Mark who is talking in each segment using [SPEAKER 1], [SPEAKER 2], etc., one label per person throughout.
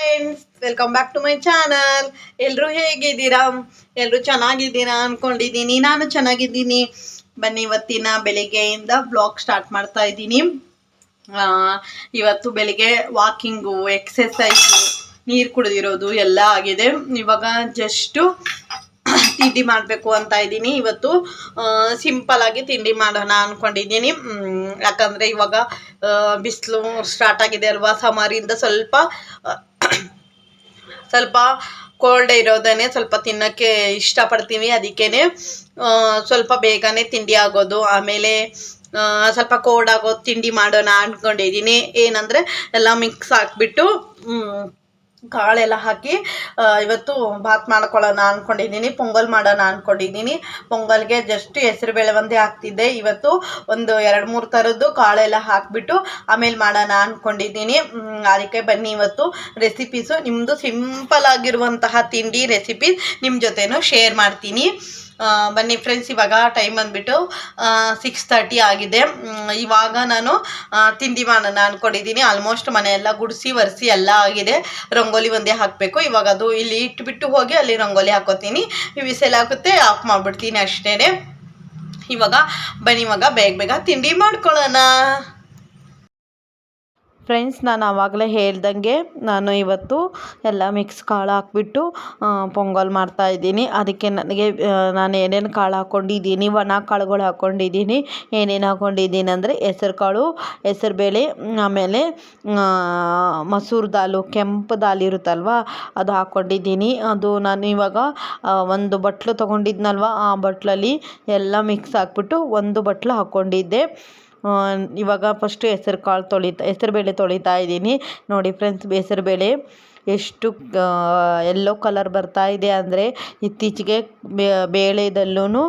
[SPEAKER 1] Friends, welcome back to my channel. ಎಲ್ಲರೂ ಹೇಗಿದ್ದೀರಾ? ಎಲ್ಲರೂ ಚೆನ್ನಾಗಿದ್ದೀರಾ ಅನ್ಕೊಂಡಿದ್ದೀನಿ. ನಾನು ಚೆನ್ನಾಗಿದ್ದೀನಿ. ಬನ್ನಿ, ಇವತ್ತಿನ ಬೆಳಿಗ್ಗೆಯಿಂದ ಬ್ಲಾಗ್ ಸ್ಟಾರ್ಟ್ ಮಾಡ್ತಾ ಇದ್ದೀನಿ. ಇವತ್ತು ಬೆಳಿಗ್ಗೆ ವಾಕಿಂಗು, ಎಕ್ಸಸೈಸು, ನೀರು ಕುಡಿದಿರೋದು ಎಲ್ಲ ಆಗಿದೆ. ಇವಾಗ ಜಸ್ಟು ತಿಂಡಿ ಮಾಡಬೇಕು ಅಂತ ಇದ್ದೀನಿ. ಇವತ್ತು ಸಿಂಪಲ್ ಆಗಿ ತಿಂಡಿ ಮಾಡೋಣ ಅಂದ್ಕೊಂಡಿದ್ದೀನಿ. ಯಾಕಂದರೆ ಇವಾಗ ಬಿಸಿಲು ಸ್ಟಾರ್ಟ್ ಆಗಿದೆ ಅಲ್ವಾ, ಸಮರಿಂದ ಸ್ವಲ್ಪ ಕೋಲ್ಡ್ ಇರೋದನ್ನೇ ಸ್ವಲ್ಪ ತಿನ್ನೋಕ್ಕೆ ಇಷ್ಟಪಡ್ತೀವಿ. ಅದಕ್ಕೇ ಸ್ವಲ್ಪ ಬೇಗನೆ ತಿಂಡಿ ಆಗೋದು. ಆಮೇಲೆ ಸ್ವಲ್ಪ ಕೋಲ್ಡ್ ಆಗೋದು ತಿಂಡಿ ಮಾಡೋಣ ಅಂದ್ಕೊಂಡಿದ್ದೀನಿ. ಏನಂದರೆ ಎಲ್ಲ ಮಿಕ್ಸ್ ಹಾಕ್ಬಿಟ್ಟು ಕಾಳೆಲ್ಲ ಹಾಕಿ ಇವತ್ತು ಬಾತ್ ಮಾಡ್ಕೊಳ್ಳೋಣ ಅಂದ್ಕೊಂಡಿದ್ದೀನಿ. ಪೊಂಗಲ್ ಮಾಡೋಣ ಅಂದ್ಕೊಂಡಿದ್ದೀನಿ. ಪೊಂಗಲ್ಗೆ ಜಸ್ಟ್ ಹೆಸರುಬೇಳೆ ಒಂದೇ ಹಾಕ್ತಿದ್ದೆ. ಇವತ್ತು ಒಂದು 2-3 ಥರದ್ದು ಕಾಳೆಲ್ಲ ಹಾಕಿಬಿಟ್ಟು ಆಮೇಲೆ ಮಾಡೋಣ ಅಂದ್ಕೊಂಡಿದ್ದೀನಿ. ಅದಕ್ಕೆ ಬನ್ನಿ, ಇವತ್ತು ರೆಸಿಪೀಸು ನಿಮ್ಮದು ಸಿಂಪಲ್ ಆಗಿರುವಂತಹ ತಿಂಡಿ ರೆಸಿಪೀಸ್ ನಿಮ್ಮ ಜೊತೆನೂ ಶೇರ್ ಮಾಡ್ತೀನಿ. ಬನ್ನಿ ಫ್ರೆಂಡ್ಸ್, ಇವಾಗ ಟೈಮ್ ಬಂದುಬಿಟ್ಟು 6:30 ಆಗಿದೆ. ಇವಾಗ ನಾನು ತಿಂಡಿ ಮಾಡೋಣ ಅಂದ್ಕೊಂಡಿದ್ದೀನಿ. ಆಲ್ಮೋಸ್ಟ್ ಮನೆಯೆಲ್ಲ ಗುಡಿಸಿ ಒರೆಸಿ ಎಲ್ಲ ಆಗಿದೆ. ರಂಗೋಲಿ ಒಂದೇ ಹಾಕಬೇಕು. ಇವಾಗ ಅದು ಇಲ್ಲಿ ಇಟ್ಬಿಟ್ಟು ಹೋಗಿ ಅಲ್ಲಿ ರಂಗೋಲಿ ಹಾಕೋತೀನಿ. ವಿಸೆಲ್ ಹಾಕುತ್ತೆ, ಆಫ್ ಮಾಡಿಬಿಡ್ತೀನಿ ಅಷ್ಟೇ. ಇವಾಗ ಬನ್ನಿ, ಇವಾಗ ಬೇಗ ತಿಂಡಿ ಮಾಡ್ಕೊಳ್ಳೋಣ. ಫ್ರೆಂಡ್ಸ್, ನಾನು ಆವಾಗಲೇ ಹೇಳ್ದಂಗೆ ನಾನು ಇವತ್ತು ಎಲ್ಲ ಮಿಕ್ಸ್ ಕಾಳು ಹಾಕ್ಬಿಟ್ಟು ಪೊಂಗಲ್ ಮಾಡ್ತಾಯಿದ್ದೀನಿ. ಅದಕ್ಕೆ ನಾನು ಏನೇನು ಕಾಳು ಹಾಕ್ಕೊಂಡಿದ್ದೀನಿ, ಒಣ ಕಾಳುಗಳು ಹಾಕ್ಕೊಂಡಿದ್ದೀನಿ. ಏನೇನು ಹಾಕ್ಕೊಂಡಿದ್ದೀನಿ ಅಂದರೆ ಹೆಸರು ಕಾಳು, ಹೆಸರುಬೇಳೆ, ಆಮೇಲೆ ಮಸೂರು ದಾಲು, ಕೆಂಪು ದಾಲ್ ಇರುತ್ತಲ್ವ, ಅದು ಹಾಕ್ಕೊಂಡಿದ್ದೀನಿ. ಅದು ನಾನು ಇವಾಗ ಒಂದು ಬಟ್ಲು ತೊಗೊಂಡಿದ್ನಲ್ವ, ಆ ಬಟ್ಲಲ್ಲಿ ಎಲ್ಲ ಮಿಕ್ಸ್ ಹಾಕ್ಬಿಟ್ಟು ಒಂದು ಬಟ್ಲು ಹಾಕ್ಕೊಂಡಿದ್ದೆ. ಇವಾಗ ಫಸ್ಟು ಹೆಸರುಬೇಳೆ ತೊಳಿತಾ ಇದ್ದೀನಿ. ನೋಡಿ ಫ್ರೆಂಡ್ಸ್, ಹೆಸರುಬೇಳೆ ಎಷ್ಟು ಯೆಲ್ಲೋ ಕಲರ್ ಬರ್ತಾ ಇದೆ ಅಂದರೆ ಇತ್ತೀಚೆಗೆ ಬೇಳೆದಲ್ಲೂ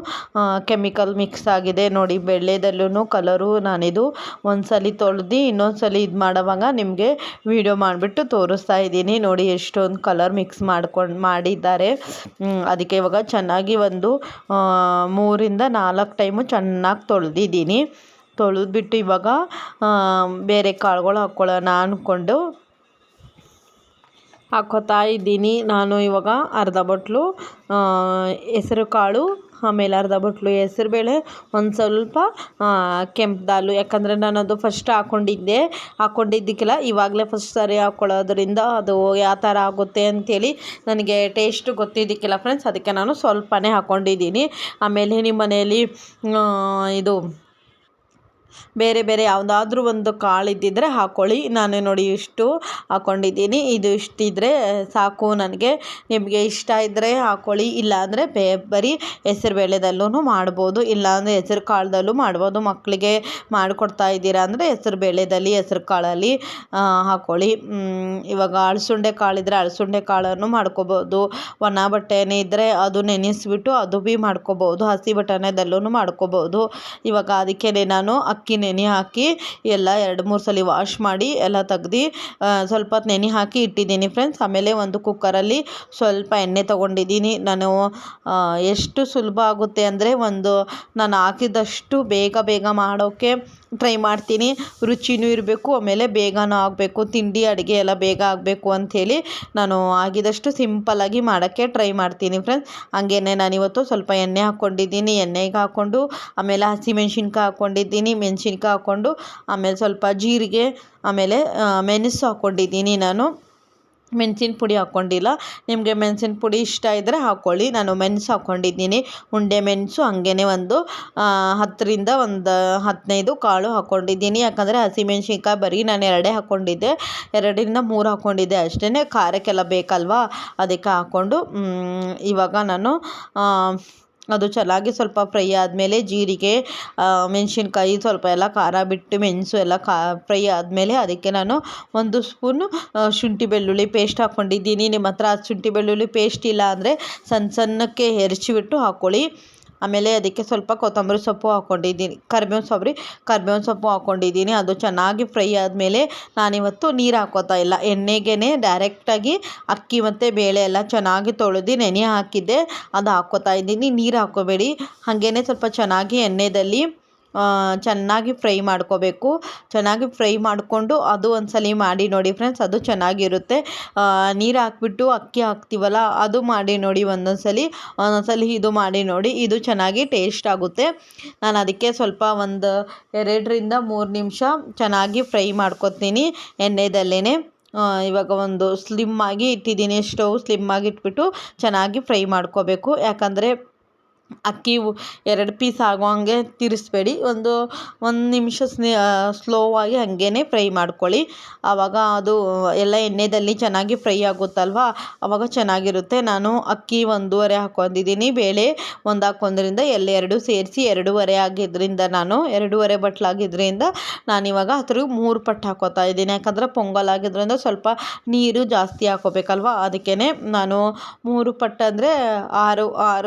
[SPEAKER 1] ಕೆಮಿಕಲ್ ಮಿಕ್ಸ್ ಆಗಿದೆ. ನೋಡಿ, ಬೇಳೆದಲ್ಲೂ ಕಲರು. ನಾನಿದು ಒಂದ್ಸಲಿ ತೊಳೆದು ಇನ್ನೊಂದ್ಸಲಿ ಇದು ಮಾಡೋವಾಗ ನಿಮಗೆ ವಿಡಿಯೋ ಮಾಡಿಬಿಟ್ಟು ತೋರಿಸ್ತಾ ಇದ್ದೀನಿ. ನೋಡಿ ಎಷ್ಟೊಂದು ಕಲರ್ ಮಿಕ್ಸ್ ಮಾಡಿದ್ದಾರೆ. ಅದಕ್ಕೆ ಇವಾಗ ಚೆನ್ನಾಗಿ ಒಂದು 3-4 ಟೈಮು ಚೆನ್ನಾಗಿ ತೊಳೆದಿದ್ದೀನಿ. ತೊಳೆದ್ಬಿಟ್ಟು ಇವಾಗ ಬೇರೆ ಕಾಳುಗಳು ಹಾಕ್ಕೊಳ್ಳೋಣ ಅಂದ್ಕೊಂಡು ಹಾಕ್ಕೋತಾ ಇದ್ದೀನಿ. ನಾನು ಇವಾಗ ಅರ್ಧ ಬಟ್ಲು ಹೆಸರು ಕಾಳು, ಆಮೇಲೆ ಅರ್ಧ ಬಟ್ಲು ಹೆಸರುಬೇಳೆ, ಒಂದು ಸ್ವಲ್ಪ ಕೆಂಪು ದಾಲು. ಯಾಕಂದರೆ ನಾನು ಅದು ಫಸ್ಟ್ ಹಾಕ್ಕೊಂಡಿದ್ದಕ್ಕೆಲ್ಲ ಇವಾಗಲೇ ಫಸ್ಟ್ ಸಾರಿ ಹಾಕ್ಕೊಳ್ಳೋದ್ರಿಂದ ಅದು ಯಾವ ಥರ ಆಗುತ್ತೆ ಅಂಥೇಳಿ ನನಗೆ ಟೇಸ್ಟು ಗೊತ್ತಿದ್ದಕ್ಕಿಲ್ಲ ಫ್ರೆಂಡ್ಸ್. ಅದಕ್ಕೆ ನಾನು ಸ್ವಲ್ಪನೇ ಹಾಕ್ಕೊಂಡಿದ್ದೀನಿ. ಆಮೇಲೆ ನಿಮ್ಮ ಮನೆಯಲ್ಲಿ ಇದು ಬೇರೆ ಯಾವುದಾದ್ರೂ ಒಂದು ಕಾಳು ಇದ್ದಿದ್ದರೆ ಹಾಕ್ಕೊಳ್ಳಿ. ನಾನು ನೋಡಿ ಇಷ್ಟು ಹಾಕ್ಕೊಂಡಿದ್ದೀನಿ. ಇದು ಇಷ್ಟಿದ್ರೆ ಸಾಕು ನನಗೆ. ನಿಮಗೆ ಇಷ್ಟ ಇದ್ದರೆ ಹಾಕ್ಕೊಳ್ಳಿ, ಇಲ್ಲಾಂದರೆ ಬರೀ ಹೆಸರುಬೇಳೆದಲ್ಲೂ ಮಾಡ್ಬೋದು, ಇಲ್ಲಾಂದರೆ ಹೆಸರು ಕಾಳದಲ್ಲೂ ಮಾಡ್ಬೋದು. ಮಕ್ಕಳಿಗೆ ಮಾಡಿಕೊಡ್ತಾ ಇದ್ದೀರಾ ಅಂದರೆ ಹೆಸರುಬೇಳೆದಲ್ಲಿ, ಹೆಸರು ಕಾಳಲ್ಲಿ ಹಾಕ್ಕೊಳ್ಳಿ. ಇವಾಗ ಅಳಸುಂಡೆ ಕಾಳಿದ್ರೆ ಅಳಸುಂಡೆ ಕಾಳನ್ನು ಮಾಡ್ಕೋಬೋದು. ಒಣ ಬಟ್ಟೆನೇ ಇದ್ದರೆ ಅದು ನೆನೆಸ್ಬಿಟ್ಟು ಅದು ಭೀ ಮಾಡ್ಕೋಬೋದು. ಹಸಿ ಬಟಾಣದಲ್ಲೂ ಮಾಡ್ಕೋಬೋದು. ಇವಾಗ ಅದಕ್ಕೆ ನಾನು ಅಕ್ಕಿ ನೆನೆ ಹಾಕಿ ಎಲ್ಲ 2-3 ಸಲ ವಾಶ್ ಮಾಡಿ ಎಲ್ಲ ತೆಗ್ದು ಸ್ವಲ್ಪ ಹೊತ್ತು ನೆನೆ ಹಾಕಿ ಇಟ್ಟಿದ್ದೀನಿ ಫ್ರೆಂಡ್ಸ್. ಆಮೇಲೆ ಒಂದು ಕುಕ್ಕರಲ್ಲಿ ಸ್ವಲ್ಪ ಎಣ್ಣೆ ತೊಗೊಂಡಿದ್ದೀನಿ. ನಾನು ಎಷ್ಟು ಸುಲಭ ಆಗುತ್ತೆ ಅಂದರೆ ನಾನು ಹಾಕಿದಷ್ಟು ಬೇಗ ಮಾಡೋಕ್ಕೆ ಟ್ರೈ ಮಾಡ್ತೀನಿ. ರುಚಿನೂ ಇರಬೇಕು, ಆಮೇಲೆ ಬೇಗನೂ ಆಗಬೇಕು. ತಿಂಡಿ ಅಡುಗೆ ಎಲ್ಲ ಬೇಗ ಆಗಬೇಕು ಅಂಥೇಳಿ ನಾನು ಆಗಿದಷ್ಟು ಸಿಂಪಲ್ಲಾಗಿ ಮಾಡೋಕ್ಕೆ ಟ್ರೈ ಮಾಡ್ತೀನಿ ಫ್ರೆಂಡ್ಸ್. ಹಾಗೇನೆ ನಾನಿವತ್ತು ಸ್ವಲ್ಪ ಎಣ್ಣೆ ಹಾಕ್ಕೊಂಡಿದ್ದೀನಿ. ಎಣ್ಣೆಗೆ ಹಾಕ್ಕೊಂಡು ಆಮೇಲೆ ಹಸಿಮೆಣ್ಸಿನ್ಕಾಯಿ ಹಾಕ್ಕೊಂಡಿದ್ದೀನಿ. ಮೆಣಸಿನ್ಕಾಯಿ ಹಾಕ್ಕೊಂಡು ಆಮೇಲೆ ಸ್ವಲ್ಪ ಜೀರಿಗೆ, ಆಮೇಲೆ ಮೆಣಸು ಹಾಕ್ಕೊಂಡಿದ್ದೀನಿ. ನಾನು ಮೆಣಸಿನ ಪುಡಿ ಹಾಕ್ಕೊಂಡಿಲ್ಲ. ನಿಮಗೆ ಮೆಣಸಿನ ಪುಡಿ ಇಷ್ಟ ಇದ್ದರೆ ಹಾಕ್ಕೊಳ್ಳಿ. ನಾನು ಮೆಣಸು ಹಾಕ್ಕೊಂಡಿದ್ದೀನಿ, ಉಂಡೆ ಮೆಣಸು. ಹಾಗೇ ಒಂದು 10-15 ಕಾಳು ಹಾಕ್ಕೊಂಡಿದ್ದೀನಿ. ಯಾಕಂದರೆ ಹಸಿಮೆಣ್ಸಿನ್ಕಾಯಿ ಬರೀ ನಾನು 2 ಹಾಕ್ಕೊಂಡಿದ್ದೆ, 2-3 ಹಾಕ್ಕೊಂಡಿದ್ದೆ ಅಷ್ಟೇ. ಖಾರಕ್ಕೆಲ್ಲ ಬೇಕಲ್ವಾ, ಅದಕ್ಕೆ ಹಾಕ್ಕೊಂಡು ಇವಾಗ ನಾನು ಅದು ಚೆನ್ನಾಗಿ ಸ್ವಲ್ಪ ಫ್ರೈ ಆದಮೇಲೆ ಜೀರಿಗೆ, ಮೆಣಸಿನ್ಕಾಯಿ, ಸ್ವಲ್ಪ ಎಲ್ಲ ಖಾರ ಬಿಟ್ಟು ಮೆಣಸು ಎಲ್ಲ ಫ್ರೈ ಆದಮೇಲೆ ಅದಕ್ಕೆ ನಾನು 1 ಸ್ಪೂನು ಶುಂಠಿ ಬೆಳ್ಳುಳ್ಳಿ ಪೇಸ್ಟ್ ಹಾಕ್ಕೊಂಡಿದ್ದೀನಿ. ನಿಮ್ಮ ಹತ್ರ ಶುಂಠಿ ಬೆಳ್ಳುಳ್ಳಿ ಪೇಸ್ಟ್ ಇಲ್ಲ ಅಂದರೆ ಸಣ್ಣಕ್ಕೆ ಹೆರಚಿಬಿಟ್ಟು ಹಾಕ್ಕೊಳ್ಳಿ. ಆಮೇಲೆ ಅದಕ್ಕೆ ಸ್ವಲ್ಪ ಕೊತ್ತಂಬರಿ ಸೊಪ್ಪು ಹಾಕ್ಕೊಂಡಿದ್ದೀನಿ, ಕರಿಬೇವಿನ ಸೊಪ್ಪು ಹಾಕ್ಕೊಂಡಿದ್ದೀನಿ. ಅದು ಚೆನ್ನಾಗಿ ಫ್ರೈ ಆದಮೇಲೆ ನಾನಿವತ್ತು ನೀರು ಹಾಕ್ಕೋತಾ ಇಲ್ಲ, ಎಣ್ಣೆಗೇ ಡೈರೆಕ್ಟಾಗಿ ಅಕ್ಕಿ ಮತ್ತು ಬೇಳೆ ಎಲ್ಲ ಚೆನ್ನಾಗಿ ತೊಳೆದು ನೆನೆ ಹಾಕಿದ್ದೆ, ಅದು ಹಾಕ್ಕೋತಾ ಇದ್ದೀನಿ. ನೀರು ಹಾಕ್ಕೋಬೇಡಿ, ಹಾಗೇ ಸ್ವಲ್ಪ ಚೆನ್ನಾಗಿ ಎಣ್ಣೆಯಲ್ಲಿ ಚೆನ್ನಾಗಿ ಫ್ರೈ ಮಾಡ್ಕೋಬೇಕು. ಚೆನ್ನಾಗಿ ಫ್ರೈ ಮಾಡಿಕೊಂಡು ಅದು ಒಂದ್ಸಲ ಮಾಡಿ ನೋಡಿ ಫ್ರೆಂಡ್ಸ್, ಅದು ಚೆನ್ನಾಗಿರುತ್ತೆ. ನೀರು ಹಾಕ್ಬಿಟ್ಟು ಅಕ್ಕಿ ಹಾಕ್ತೀವಲ್ಲ, ಅದು ಮಾಡಿ ನೋಡಿ ಒಂದೊಂದ್ಸಲಿ ಇದು ಮಾಡಿ ನೋಡಿ, ಇದು ಚೆನ್ನಾಗಿ ಟೇಸ್ಟ್ ಆಗುತ್ತೆ. ನಾನು ಅದಕ್ಕೆ ಸ್ವಲ್ಪ ಒಂದು 2-3 ನಿಮಿಷ ಚೆನ್ನಾಗಿ ಫ್ರೈ ಮಾಡ್ಕೊತೀನಿ ಎಣ್ಣೆದಲ್ಲೇ. ಇವಾಗ ಒಂದು ಸ್ಲಿಮ್ಮಾಗಿ ಇಟ್ಟಿದ್ದೀನಿ, ಸ್ಟವ್ ಸ್ಲಿಮ್ಮಾಗಿ ಇಟ್ಬಿಟ್ಟು ಚೆನ್ನಾಗಿ ಫ್ರೈ ಮಾಡ್ಕೋಬೇಕು. ಯಾಕಂದರೆ ಅಕ್ಕಿ 2 ಪೀಸ್ ಆಗೋ ಹಂಗೆ ತಿರ್ಸ್ಬೇಡಿ, ಒಂದು ನಿಮಿಷ ಸ್ಲೋ ಆಗಿ ಹಾಗೇ ಫ್ರೈ ಮಾಡ್ಕೊಳ್ಳಿ. ಆವಾಗ ಅದು ಎಲ್ಲ ಎಣ್ಣೆಯಲ್ಲಿ ಚೆನ್ನಾಗಿ ಫ್ರೈ ಆಗುತ್ತಲ್ವ, ಆವಾಗ ಚೆನ್ನಾಗಿರುತ್ತೆ. ನಾನು ಅಕ್ಕಿ 1.5 ಹಾಕ್ಕೊಂಡಿದ್ದೀನಿ, ಬೇಳೆ 1 ಹಾಕೋದ್ರಿಂದ ಎಲ್ಲ 2 ಸೇರಿಸಿ 2.5 ಆಗಿದ್ದರಿಂದ 2.5 ಬಟ್ಲಾಗಿದ್ದರಿಂದ ನಾನಿವಾಗ ಅದ್ರ 3 ಪಟ್ಟು ಹಾಕೋತಾ ಇದ್ದೀನಿ. ಯಾಕಂದರೆ ಪೊಂಗಲ್ ಆಗಿದ್ದರಿಂದ ಸ್ವಲ್ಪ ನೀರು ಜಾಸ್ತಿ ಹಾಕೋಬೇಕಲ್ವ, ಅದಕ್ಕೇ ನಾನು 3 ಪಟ್ಟು ಅಂದರೆ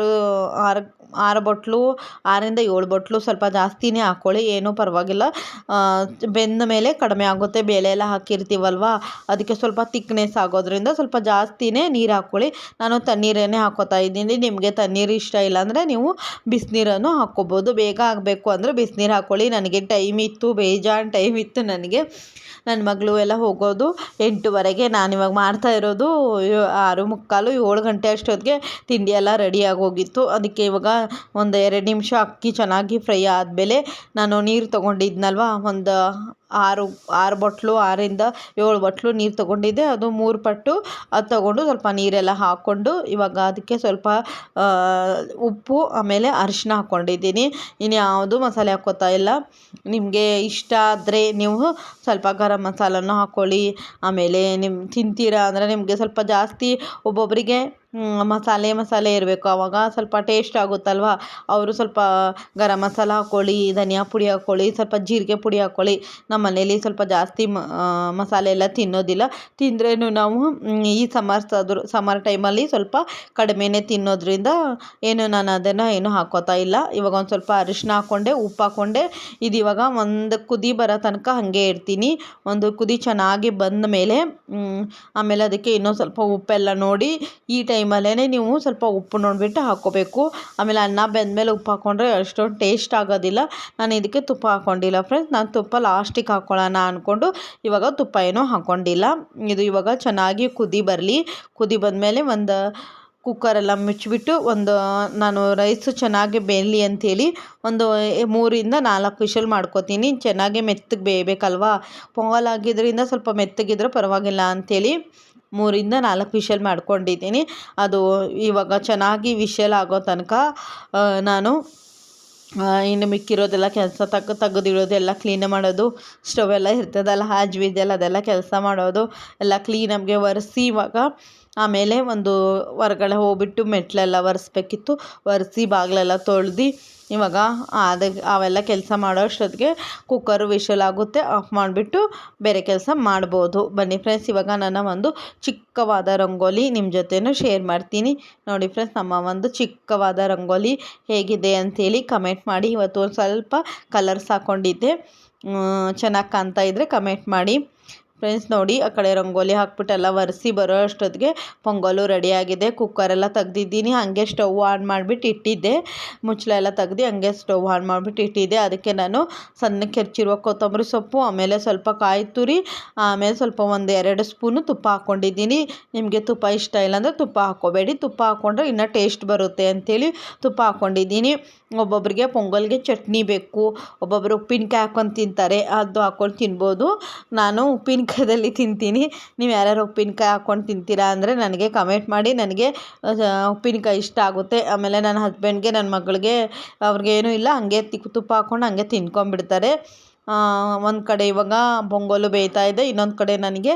[SPEAKER 1] 6 ಬಟ್ಲು, 6-7 ಬಟ್ಲು, ಸ್ವಲ್ಪ ಜಾಸ್ತಿನೇ ಹಾಕ್ಕೊಳ್ಳಿ, ಏನೂ ಪರವಾಗಿಲ್ಲ. ಬೆಂದ ಮೇಲೆ ಕಡಿಮೆ ಆಗುತ್ತೆ, ಬೇಳೆ ಎಲ್ಲ ಹಾಕಿರ್ತೀವಲ್ವ, ಅದಕ್ಕೆ ಸ್ವಲ್ಪ ತಿಕ್ನೆಸ್ ಆಗೋದ್ರಿಂದ ಸ್ವಲ್ಪ ಜಾಸ್ತಿನೇ ನೀರು ಹಾಕ್ಕೊಳ್ಳಿ. ನಾನು ತಣ್ಣೀರನ್ನೇ ಹಾಕೋತಾ ಇದ್ದೀನಿ. ನಿಮಗೆ ತಣ್ಣೀರು ಇಷ್ಟ ಇಲ್ಲಾಂದರೆ ನೀವು ಬಿಸಿನೀರನ್ನು ಹಾಕ್ಕೋಬೋದು. ಬೇಗ ಆಗಬೇಕು ಅಂದರೆ ಬಿಸಿನೀರು ಹಾಕ್ಕೊಳ್ಳಿ. ನನಗೆ ಬೇಜಾನ್ ಟೈಮ್ ಇತ್ತು. ನನಗೆ ನನ್ನ ಮಗಳು ಎಲ್ಲ ಹೋಗೋದು 8:30ಗೆ, ನಾನಿವಾಗ ಮಾಡ್ತಾ ಇರೋದು 6:45, 7 ಗಂಟೆ ಅಷ್ಟೊತ್ತಿಗೆ ತಿಂಡಿ ಎಲ್ಲ ರೆಡಿಯಾಗಿ ಹೋಗಿತ್ತು. ಅದಕ್ಕೆ ಇವಾಗ ಒಂದು 2 ನಿಮಿಷ ಅಕ್ಕಿ ಚೆನ್ನಾಗಿ ಫ್ರೈ ಆದಮೇಲೆ ನಾನು ನೀರು ತೊಗೊಂಡಿದ್ನಲ್ವ, ಒಂದು 6 ಬಟ್ಲು, 6-7 ಬಟ್ಲು ನೀರು ತೊಗೊಂಡಿದ್ದೆ. ಅದು 3 ಪಟ್ಟು ಅದು ತೊಗೊಂಡು ಸ್ವಲ್ಪ ನೀರೆಲ್ಲ ಹಾಕ್ಕೊಂಡು ಇವಾಗ ಅದಕ್ಕೆ ಸ್ವಲ್ಪ ಉಪ್ಪು ಆಮೇಲೆ ಅರಿಶಿನ ಹಾಕ್ಕೊಂಡಿದ್ದೀನಿ. ಇನ್ಯಾವುದು ಮಸಾಲೆ ಹಾಕ್ಕೋತಾ ಇಲ್ಲ. ನಿಮಗೆ ಇಷ್ಟ ಆದರೆ ನೀವು ಸ್ವಲ್ಪ ಗರಂ ಮಸಾಲನೂ ಹಾಕ್ಕೊಳ್ಳಿ. ಆಮೇಲೆ ತಿಂತೀರಾ ಅಂದರೆ ನಿಮಗೆ ಸ್ವಲ್ಪ ಜಾಸ್ತಿ, ಒಬ್ಬೊಬ್ಬರಿಗೆ ಮಸಾಲೆ ಇರಬೇಕು, ಆವಾಗ ಸ್ವಲ್ಪ ಟೇಸ್ಟ್ ಆಗುತ್ತಲ್ವ. ಅವರು ಸ್ವಲ್ಪ ಗರಂ ಮಸಾಲ ಹಾಕ್ಕೊಳ್ಳಿ, ಧನಿಯಾ ಪುಡಿ ಹಾಕ್ಕೊಳ್ಳಿ, ಸ್ವಲ್ಪ ಜೀರಿಗೆ ಪುಡಿ ಹಾಕ್ಕೊಳ್ಳಿ. ನಮ್ಮ ಮನೇಲಿ ಸ್ವಲ್ಪ ಜಾಸ್ತಿ ಮಸಾಲೆ ಎಲ್ಲ ತಿನ್ನೋದಿಲ್ಲ. ತಿಂದ್ರೇನು ನಾವು ಈ ಸಮ್ಮರ್ ಟೈಮಲ್ಲಿ ಸ್ವಲ್ಪ ಕಡಿಮೆನೇ ತಿನ್ನೋದ್ರಿಂದ ನಾನು ಅದನ್ನು ಹಾಕ್ಕೋತಾ ಇಲ್ಲ. ಇವಾಗ ಒಂದು ಸ್ವಲ್ಪ ಅರಿಶಿನ ಹಾಕ್ಕೊಂಡೆ, ಉಪ್ಪು ಹಾಕ್ಕೊಂಡೆ. ಇದು ಇವಾಗ ಒಂದು ಕುದಿ ಬರೋ ತನಕ ಹಾಗೆ ಇಡ್ತೀನಿ. ಒಂದು ಕುದಿ ಚೆನ್ನಾಗಿ ಬಂದ ಮೇಲೆ ಆಮೇಲೆ ಅದಕ್ಕೆ ಇನ್ನೊಂದು ಸ್ವಲ್ಪ ಉಪ್ಪೆಲ್ಲ ನೋಡಿ, ಈ ಟೈಮಲ್ಲೇ ನೀವು ಸ್ವಲ್ಪ ಉಪ್ಪು ನೋಡಿಬಿಟ್ಟು ಹಾಕ್ಕೋಬೇಕು. ಆಮೇಲೆ ಅನ್ನ ಬೆಂದಮೇಲೆ ಉಪ್ಪು ಹಾಕ್ಕೊಂಡ್ರೆ ಅಷ್ಟೊಂದು ಟೇಸ್ಟ್ ಆಗೋದಿಲ್ಲ. ನಾನು ಇದಕ್ಕೆ ತುಪ್ಪ ಹಾಕ್ಕೊಂಡಿಲ್ಲ ಫ್ರೆಂಡ್ಸ್, ನಾನು ತುಪ್ಪ ಲಾಸ್ಟಿಗೆ ಹಾಕ್ಕೊಳ್ಳೋಣ ಅಂದ್ಕೊಂಡು ಇವಾಗ ತುಪ್ಪ ಏನೂ ಹಾಕ್ಕೊಂಡಿಲ್ಲ. ಇದು ಇವಾಗ ಚೆನ್ನಾಗಿ ಕುದಿ ಬರಲಿ. ಕುದಿ ಬಂದಮೇಲೆ ಒಂದು ಕುಕ್ಕರೆಲ್ಲ ಮುಚ್ಚಿಬಿಟ್ಟು ನಾನು ರೈಸು ಚೆನ್ನಾಗಿ ಬೇಯಲಿ ಅಂಥೇಳಿ ಒಂದು 3-4 ವಿಷಲ್ ಮಾಡ್ಕೋತೀನಿ. ಚೆನ್ನಾಗಿ ಮೆತ್ತಗೆ ಬೇಯಬೇಕಲ್ವಾ, ಪೊಂಗಲ್ ಆಗಿದ್ದರಿಂದ ಸ್ವಲ್ಪ ಮೆತ್ತಗಿದ್ರೆ ಪರವಾಗಿಲ್ಲ ಅಂಥೇಳಿ 3-4 ವಿಷಲ್ ಮಾಡ್ಕೊಂಡಿದ್ದೀನಿ. ಅದು ಇವಾಗ ಚೆನ್ನಾಗಿ ವಿಷಲ್ ಆಗೋ ತನಕ ನಾನು ಇನ್ನು ಮಿಕ್ಕಿರೋದೆಲ್ಲ ಕೆಲಸ ತೆಗೆದಿಡೋದೆಲ್ಲ ಕ್ಲೀನ್ ಮಾಡೋದು, ಸ್ಟವ್ ಎಲ್ಲ ಇರ್ತದಲ್ಲ ಹಾಜ್ವಿದೆಲ್ಲ, ಅದೆಲ್ಲ ಕೆಲಸ ಮಾಡೋದು ಎಲ್ಲ ಕ್ಲೀನಾಗಿ ಒರೆಸಿ ಇವಾಗ ಆಮೇಲೆ ಒಂದು ಹೊರಗಡೆ ಹೋಗ್ಬಿಟ್ಟು ಮೆಟ್ಲೆಲ್ಲ ಒರೆಸ್ಬೇಕಿತ್ತು, ಒರೆಸಿ ಬಾಗಿಲೆಲ್ಲ ತೊಳ್ದು ಇವಾಗ ಅವೆಲ್ಲ ಕೆಲಸ ಮಾಡೋ ಅಷ್ಟೊತ್ತಿಗೆ ಕುಕ್ಕರು ವಿಷಲ್ ಆಗುತ್ತೆ. ಆಫ್ ಮಾಡಿಬಿಟ್ಟು ಬೇರೆ ಕೆಲಸ ಮಾಡ್ಬೋದು. ಬನ್ನಿ ಫ್ರೆಂಡ್ಸ್, ಇವಾಗ ನನ್ನ ಒಂದು ಚಿಕ್ಕವಾದ ರಂಗೋಲಿ ನಿಮ್ಮ ಜೊತೆನೂ ಶೇರ್ ಮಾಡ್ತೀನಿ. ನೋಡಿ ಫ್ರೆಂಡ್ಸ್, ನಮ್ಮ ಒಂದು ಚಿಕ್ಕವಾದ ರಂಗೋಲಿ ಹೇಗಿದೆ ಅಂಥೇಳಿ ಕಮೆಂಟ್ ಮಾಡಿ. ಇವತ್ತು ಒಂದು ಸ್ವಲ್ಪ ಕಲರ್ಸ್ ಹಾಕ್ಕೊಂಡಿದ್ದೆ, ಚೆನ್ನಾಗಿ ಕಾಣ್ತಾ ಇದ್ದರೆ ಕಮೆಂಟ್ ಮಾಡಿ ಫ್ರೆಂಡ್ಸ್. ನೋಡಿ, ಆ ಕಡೆ ರಂಗೋಲಿ ಹಾಕ್ಬಿಟ್ಟು ಎಲ್ಲ ಒರೆಸಿ ಬರೋ ಅಷ್ಟೊತ್ತಿಗೆ ಪೊಂಗಲು ರೆಡಿಯಾಗಿದೆ. ಕುಕ್ಕರೆಲ್ಲ ತೆಗ್ದಿದ್ದೀನಿ, ಹಾಗೆ ಸ್ಟವ್ ಆನ್ ಮಾಡಿಬಿಟ್ಟು ಇಟ್ಟಿದ್ದೆ. ಮುಚ್ಚಳ ಎಲ್ಲ ತೆಗ್ದು ಹಾಗೆ ಸ್ಟವ್ ಆನ್ ಮಾಡಿಬಿಟ್ಟು ಇಟ್ಟಿದ್ದೆ. ಅದಕ್ಕೆ ನಾನು ಸಣ್ಣಕ್ಕೆ ಹೆಚ್ಚಿರುವ ಕೊತ್ತಂಬರಿ ಸೊಪ್ಪು, ಆಮೇಲೆ ಸ್ವಲ್ಪ ಕಾಯಿ ತುರಿ, ಆಮೇಲೆ ಸ್ವಲ್ಪ 1-2 ಸ್ಪೂನು ತುಪ್ಪ ಹಾಕ್ಕೊಂಡಿದ್ದೀನಿ. ನಿಮಗೆ ತುಪ್ಪ ಇಷ್ಟ ಇಲ್ಲಾಂದರೆ ತುಪ್ಪ ಹಾಕ್ಕೋಬೇಡಿ. ತುಪ್ಪ ಹಾಕ್ಕೊಂಡ್ರೆ ಇನ್ನೂ ಟೇಸ್ಟ್ ಬರುತ್ತೆ ಅಂಥೇಳಿ ತುಪ್ಪ ಹಾಕ್ಕೊಂಡಿದ್ದೀನಿ. ಒಬ್ಬೊಬ್ಬರಿಗೆ ಪೊಂಗಲ್ಗೆ ಚಟ್ನಿ ಬೇಕು, ಒಬ್ಬೊಬ್ಬರು ಉಪ್ಪಿನಕಾಯಿ ಹಾಕ್ಕೊಂಡು ತಿಂತಾರೆ, ಅದು ಹಾಕ್ಕೊಂಡು ತಿನ್ಬೋದು. ನಾನು ಉಪ್ಪಿನಕಾಯ್ದಲ್ಲಿ ತಿಂತೀನಿ. ನೀವು ಯಾರ್ಯಾರು ಉಪ್ಪಿನಕಾಯಿ ಹಾಕ್ಕೊಂಡು ತಿಂತೀರಾ ಅಂದರೆ ನನಗೆ ಕಮೆಂಟ್ ಮಾಡಿ. ನನಗೆ ಉಪ್ಪಿನಕಾಯಿ ಇಷ್ಟ ಆಗುತ್ತೆ. ಆಮೇಲೆ ನನ್ನ ಹಸ್ಬೆಂಡ್ಗೆ, ನನ್ನ ಮಗಳಿಗೆ, ಅವ್ರಿಗೇನೂ ಇಲ್ಲ, ಹಂಗೆ ತುಪ್ಪ ಹಾಕ್ಕೊಂಡು ಹಂಗೆ ತಿನ್ಕೊಂಡ್ಬಿಡ್ತಾರೆ. ಒಂದು ಕಡೆ ಇವಾಗ ಪೊಂಗಲ್ಲು ಬೇಯ್ತಾ ಇದೆ, ಇನ್ನೊಂದು ಕಡೆ ನನಗೆ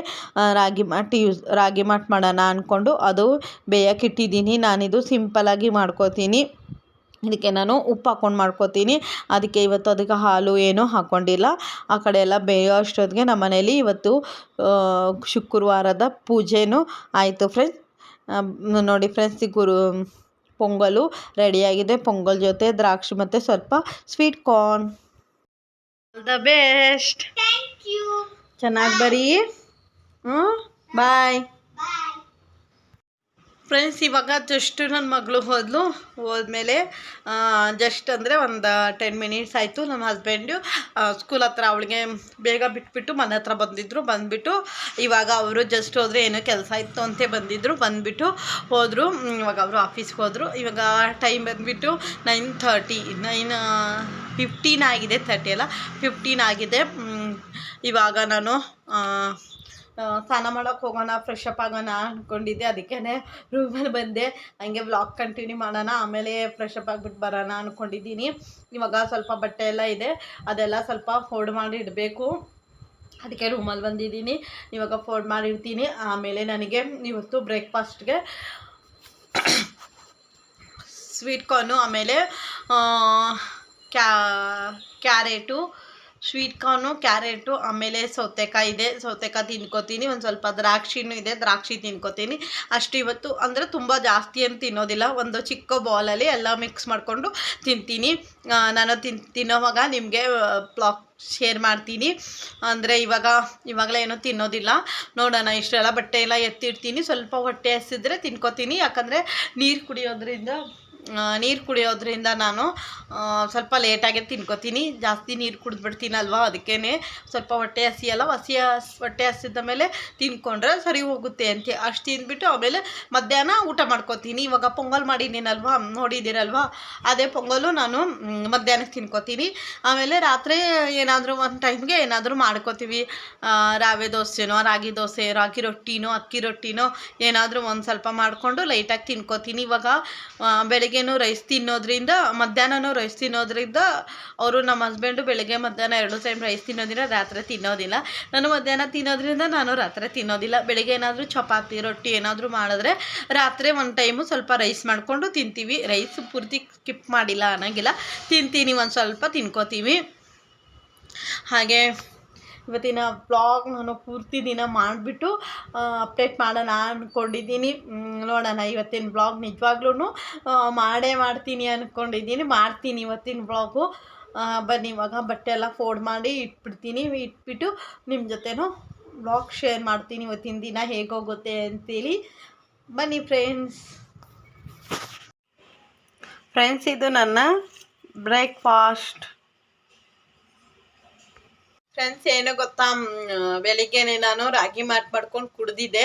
[SPEAKER 1] ರಾಗಿ ಮಾಟ್ ಮಾಡೋಣ ಅಂದ್ಕೊಂಡು ಅದು ಬೇಯಕ್ಕೆ ಇಟ್ಟಿದ್ದೀನಿ. ನಾನಿದು ಸಿಂಪಲ್ಲಾಗಿ ಮಾಡ್ಕೋತೀನಿ. ಇದಕ್ಕೆ ನಾನು ಉಪ್ಪು ಹಾಕ್ಕೊಂಡು ಮಾಡ್ಕೋತೀನಿ. ಅದಕ್ಕೆ ಇವತ್ತು ಅದಕ್ಕೆ ಹಾಲು ಏನೂ ಹಾಕ್ಕೊಂಡಿಲ್ಲ. ಆ ಕಡೆ ಎಲ್ಲ ಬೇಯೋ ಅಷ್ಟೊತ್ತಿಗೆ ನಮ್ಮ ಮನೇಲಿ ಇವತ್ತು ಶುಕ್ರವಾರದ ಪೂಜೆನೂ ಆಯಿತು ಫ್ರೆಂಡ್ಸ್. ನೋಡಿ ಫ್ರೆಂಡ್ಸ್, ಪೊಂಗಲು ರೆಡಿಯಾಗಿದೆ. ಪೊಂಗಲ್ ಜೊತೆ ದ್ರಾಕ್ಷಿ ಮತ್ತು ಸ್ವಲ್ಪ sweet corn. All the best.
[SPEAKER 2] Thank you.
[SPEAKER 1] ಚೆನ್ನಾಗಿ ಬರೀ. ಬಾಯ್ ಫ್ರೆಂಡ್ಸ್, ಇವಾಗ ಜಸ್ಟ್ ನನ್ನ ಮಗಳು ಹೋದ್ಮೇಲೆ ಜಸ್ಟ್ ಅಂದರೆ ಒಂದು 10 ಮಿನಿಟ್ಸ್ ಆಯಿತು. ನಮ್ಮ ಹಸ್ಬೆಂಡು ಸ್ಕೂಲ್ ಹತ್ರ ಅವಳಿಗೆ ಬೇಗ ಬಿಟ್ಬಿಟ್ಟು ಮನೆ ಹತ್ರ ಬಂದುಬಿಟ್ಟು ಇವಾಗ ಅವರು ಜಸ್ಟ್ ಹೋದರೆ ಏನೋ ಕೆಲಸ ಇತ್ತು ಅಂತೆ ಬಂದುಬಿಟ್ಟು ಹೋದರು. ಇವಾಗ ಅವರು ಆಫೀಸ್ಗೆ ಹೋದರು. ಇವಾಗ ಟೈಮ್ ಬಂದುಬಿಟ್ಟು 9:15 ಆಗಿದೆ. 30 ಅಲ್ಲ 15 ಆಗಿದೆ. ಇವಾಗ ನಾನು ಸ್ನಾನ ಮಾಡೋಕ್ಕೆ ಹೋಗೋಣ, ಫ್ರೆಶ್ ಅಪ್ ಆಗೋಣ ಅಂದ್ಕೊಂಡಿದ್ದೆ. ಅದಕ್ಕೇ ರೂಮಲ್ಲಿ ಬಂದೆ. ಹಂಗೆ ವ್ಲಾಗ್ ಕಂಟಿನ್ಯೂ ಮಾಡೋಣ, ಆಮೇಲೆ ಫ್ರೆಶ್ ಅಪ್ ಆಗಿಬಿಟ್ಟು ಬರೋಣ ಅಂದ್ಕೊಂಡಿದ್ದೀನಿ. ಇವಾಗ ಸ್ವಲ್ಪ ಬಟ್ಟೆ ಎಲ್ಲ ಇದೆ, ಅದೆಲ್ಲ ಸ್ವಲ್ಪ ಫೋಲ್ಡ್ ಮಾಡಿ ಇಡಬೇಕು. ಅದಕ್ಕೆ ರೂಮಲ್ಲಿ ಬಂದಿದ್ದೀನಿ. ಇವಾಗ ಫೋಲ್ಡ್ ಮಾಡಿರ್ತೀನಿ. ಆಮೇಲೆ ನನಗೆ ಇವತ್ತು ಬ್ರೇಕ್ಫಾಸ್ಟ್ಗೆ ಸ್ವೀಟ್ ಕಾರ್ನು, ಆಮೇಲೆ ಕ್ಯಾರೆಟು, ಸ್ವೀಟ್ ಕಾರ್ನು, ಕ್ಯಾರೆಟು, ಆಮೇಲೆ ಸೌತೆಕಾಯಿ ಇದೆ. ಸೌತೆಕಾಯಿ ತಿನ್ಕೋತೀನಿ. ಒಂದು ಸ್ವಲ್ಪ ದ್ರಾಕ್ಷಿನೂ ಇದೆ, ದ್ರಾಕ್ಷಿ ತಿನ್ಕೋತೀನಿ. ಅಷ್ಟು ಇವತ್ತು ಅಂದರೆ ತುಂಬ ಜಾಸ್ತಿ ಏನು ತಿನ್ನೋದಿಲ್ಲ. ಒಂದು ಚಿಕ್ಕ ಬೌಲಲ್ಲಿ ಎಲ್ಲ ಮಿಕ್ಸ್ ಮಾಡಿಕೊಂಡು ತಿಂತೀನಿ. ನಾನು ತಿನ್ನೋವಾಗ ನಿಮಗೆ ಬ್ಲಾಗ್ ಶೇರ್ ಮಾಡ್ತೀನಿ. ಅಂದರೆ ಇವಾಗಲೇ ಏನೂ ತಿನ್ನೋದಿಲ್ಲ. ನೋಡೋಣ, ಇಷ್ಟೆಲ್ಲ ಬಟ್ಟೆ ಎಲ್ಲ ಎತ್ತಿಡ್ತೀನಿ. ಸ್ವಲ್ಪ ಹೊಟ್ಟೆ ಹಸಿದ್ರೆ ತಿನ್ಕೋತೀನಿ. ಯಾಕಂದರೆ ನೀರು ಕುಡಿಯೋದ್ರಿಂದ ನಾನು ಸ್ವಲ್ಪ ಲೇಟಾಗೆ ತಿನ್ಕೋತೀನಿ. ಜಾಸ್ತಿ ನೀರು ಕುಡಿದ್ಬಿಡ್ತೀನಲ್ವ, ಅದಕ್ಕೇ ಸ್ವಲ್ಪ ಹೊಟ್ಟೆ ಹೊಟ್ಟೆ ಹಸಿದ ಮೇಲೆ ತಿನ್ಕೊಂಡ್ರೆ ಸರಿ ಹೋಗುತ್ತೆ ಅಂತ ಅಷ್ಟು ತಿಂದ್ಬಿಟ್ಟು ಆಮೇಲೆ ಮಧ್ಯಾಹ್ನ ಊಟ ಮಾಡ್ಕೋತೀನಿ. ಇವಾಗ ಪೊಂಗಲ್ ಮಾಡಿದ್ದೀನಲ್ವ, ನೋಡಿದ್ದೀರಲ್ವ, ಅದೇ ಪೊಂಗಲು ನಾನು ಮಧ್ಯಾಹ್ನಕ್ಕೆ ತಿನ್ಕೋತೀನಿ. ಆಮೇಲೆ ರಾತ್ರಿ ಏನಾದರೂ ಒಂದು ಟೈಮ್ಗೆ ಏನಾದರೂ ಮಾಡ್ಕೋತೀವಿ. ರವೆ ದೋಸೆನೋ, ರಾಗಿ ದೋಸೆ, ರಾಗಿ ರೊಟ್ಟಿನೋ, ಅಕ್ಕಿ ರೊಟ್ಟಿನೋ ಏನಾದರೂ ಒಂದು ಸ್ವಲ್ಪ ಮಾಡಿಕೊಂಡು ಲೈಟಾಗಿ ತಿನ್ಕೋತೀನಿ. ಇವಾಗ ಬೆಳಗ್ಗೆನೂ ರೈಸ್ ತಿನ್ನೋದ್ರಿಂದ, ಮಧ್ಯಾಹ್ನನೂ ರೈಸ್ ತಿನ್ನೋದ್ರಿಂದ, ಅವರು ನಮ್ಮ ಹಸ್ಬೆಂಡು ಬೆಳಗ್ಗೆ ಮಧ್ಯಾಹ್ನ 2 ಟೈಮ್ ರೈಸ್ ತಿನ್ನೋದಿಲ್ಲ, ರಾತ್ರಿ ತಿನ್ನೋದಿಲ್ಲ. ನಾನು ಮಧ್ಯಾಹ್ನ ತಿನ್ನೋದ್ರಿಂದ ನಾನು ರಾತ್ರಿ ತಿನ್ನೋದಿಲ್ಲ. ಬೆಳಗ್ಗೆ ಏನಾದರೂ ಚಪಾತಿ ರೊಟ್ಟಿ ಏನಾದರೂ ಮಾಡಿದ್ರೆ ರಾತ್ರಿ ಒಂದು ಟೈಮು ಸ್ವಲ್ಪ ರೈಸ್ ಮಾಡಿಕೊಂಡು ತಿಂತೀವಿ. ರೈಸ್ ಪೂರ್ತಿ ಸ್ಕಿಪ್ ಮಾಡಿಲ್ಲ ಅನ್ನೋಂಗಿಲ್ಲ, ತಿಂತೀನಿ, ಒಂದು ಸ್ವಲ್ಪ ತಿನ್ಕೋತೀವಿ. ಹಾಗೆ ಇವತ್ತಿನ ವ್ಲಾಗ್ ನಾನು ಪೂರ್ತಿ ದಿನ ಮಾಡಿಬಿಟ್ಟು ಅಪ್ಡೇಟ್ ಮಾಡೋಣ ಅಂದ್ಕೊಂಡಿದ್ದೀನಿ. ನೋಡೋಣ, ಇವತ್ತಿನ ವ್ಲಾಗ್ ನಿಜವಾಗ್ಲೂ ಮಾಡ್ತೀನಿ ಅಂದ್ಕೊಂಡಿದ್ದೀನಿ. ಮಾಡ್ತೀನಿ ಇವತ್ತಿನ ವ್ಲಾಗು. ಬನ್ನಿ, ಇವಾಗ ಬಟ್ಟೆ ಎಲ್ಲ ಫೋಲ್ಡ್ ಮಾಡಿ ಇಟ್ಬಿಟ್ಟು ನಿಮ್ಮ ಜೊತೆನೂ ವ್ಲಾಗ್ ಶೇರ್ ಮಾಡ್ತೀನಿ. ಇವತ್ತಿನ ದಿನ ಹೇಗೋಗುತ್ತೆ ಅಂತೇಳಿ. ಬನ್ನಿ ಫ್ರೆಂಡ್ಸ್, ಇದು ನನ್ನ ಬ್ರೇಕ್ಫಾಸ್ಟ್. ಫ್ರೆಂಡ್ಸ್, ಏನು ಗೊತ್ತಾ, ಬೆಳಿಗ್ಗೆನೆ ನಾನು ರಾಗಿ ಮಾಡ್ಕೊಂಡು ಕುಡ್ದಿದ್ದೆ.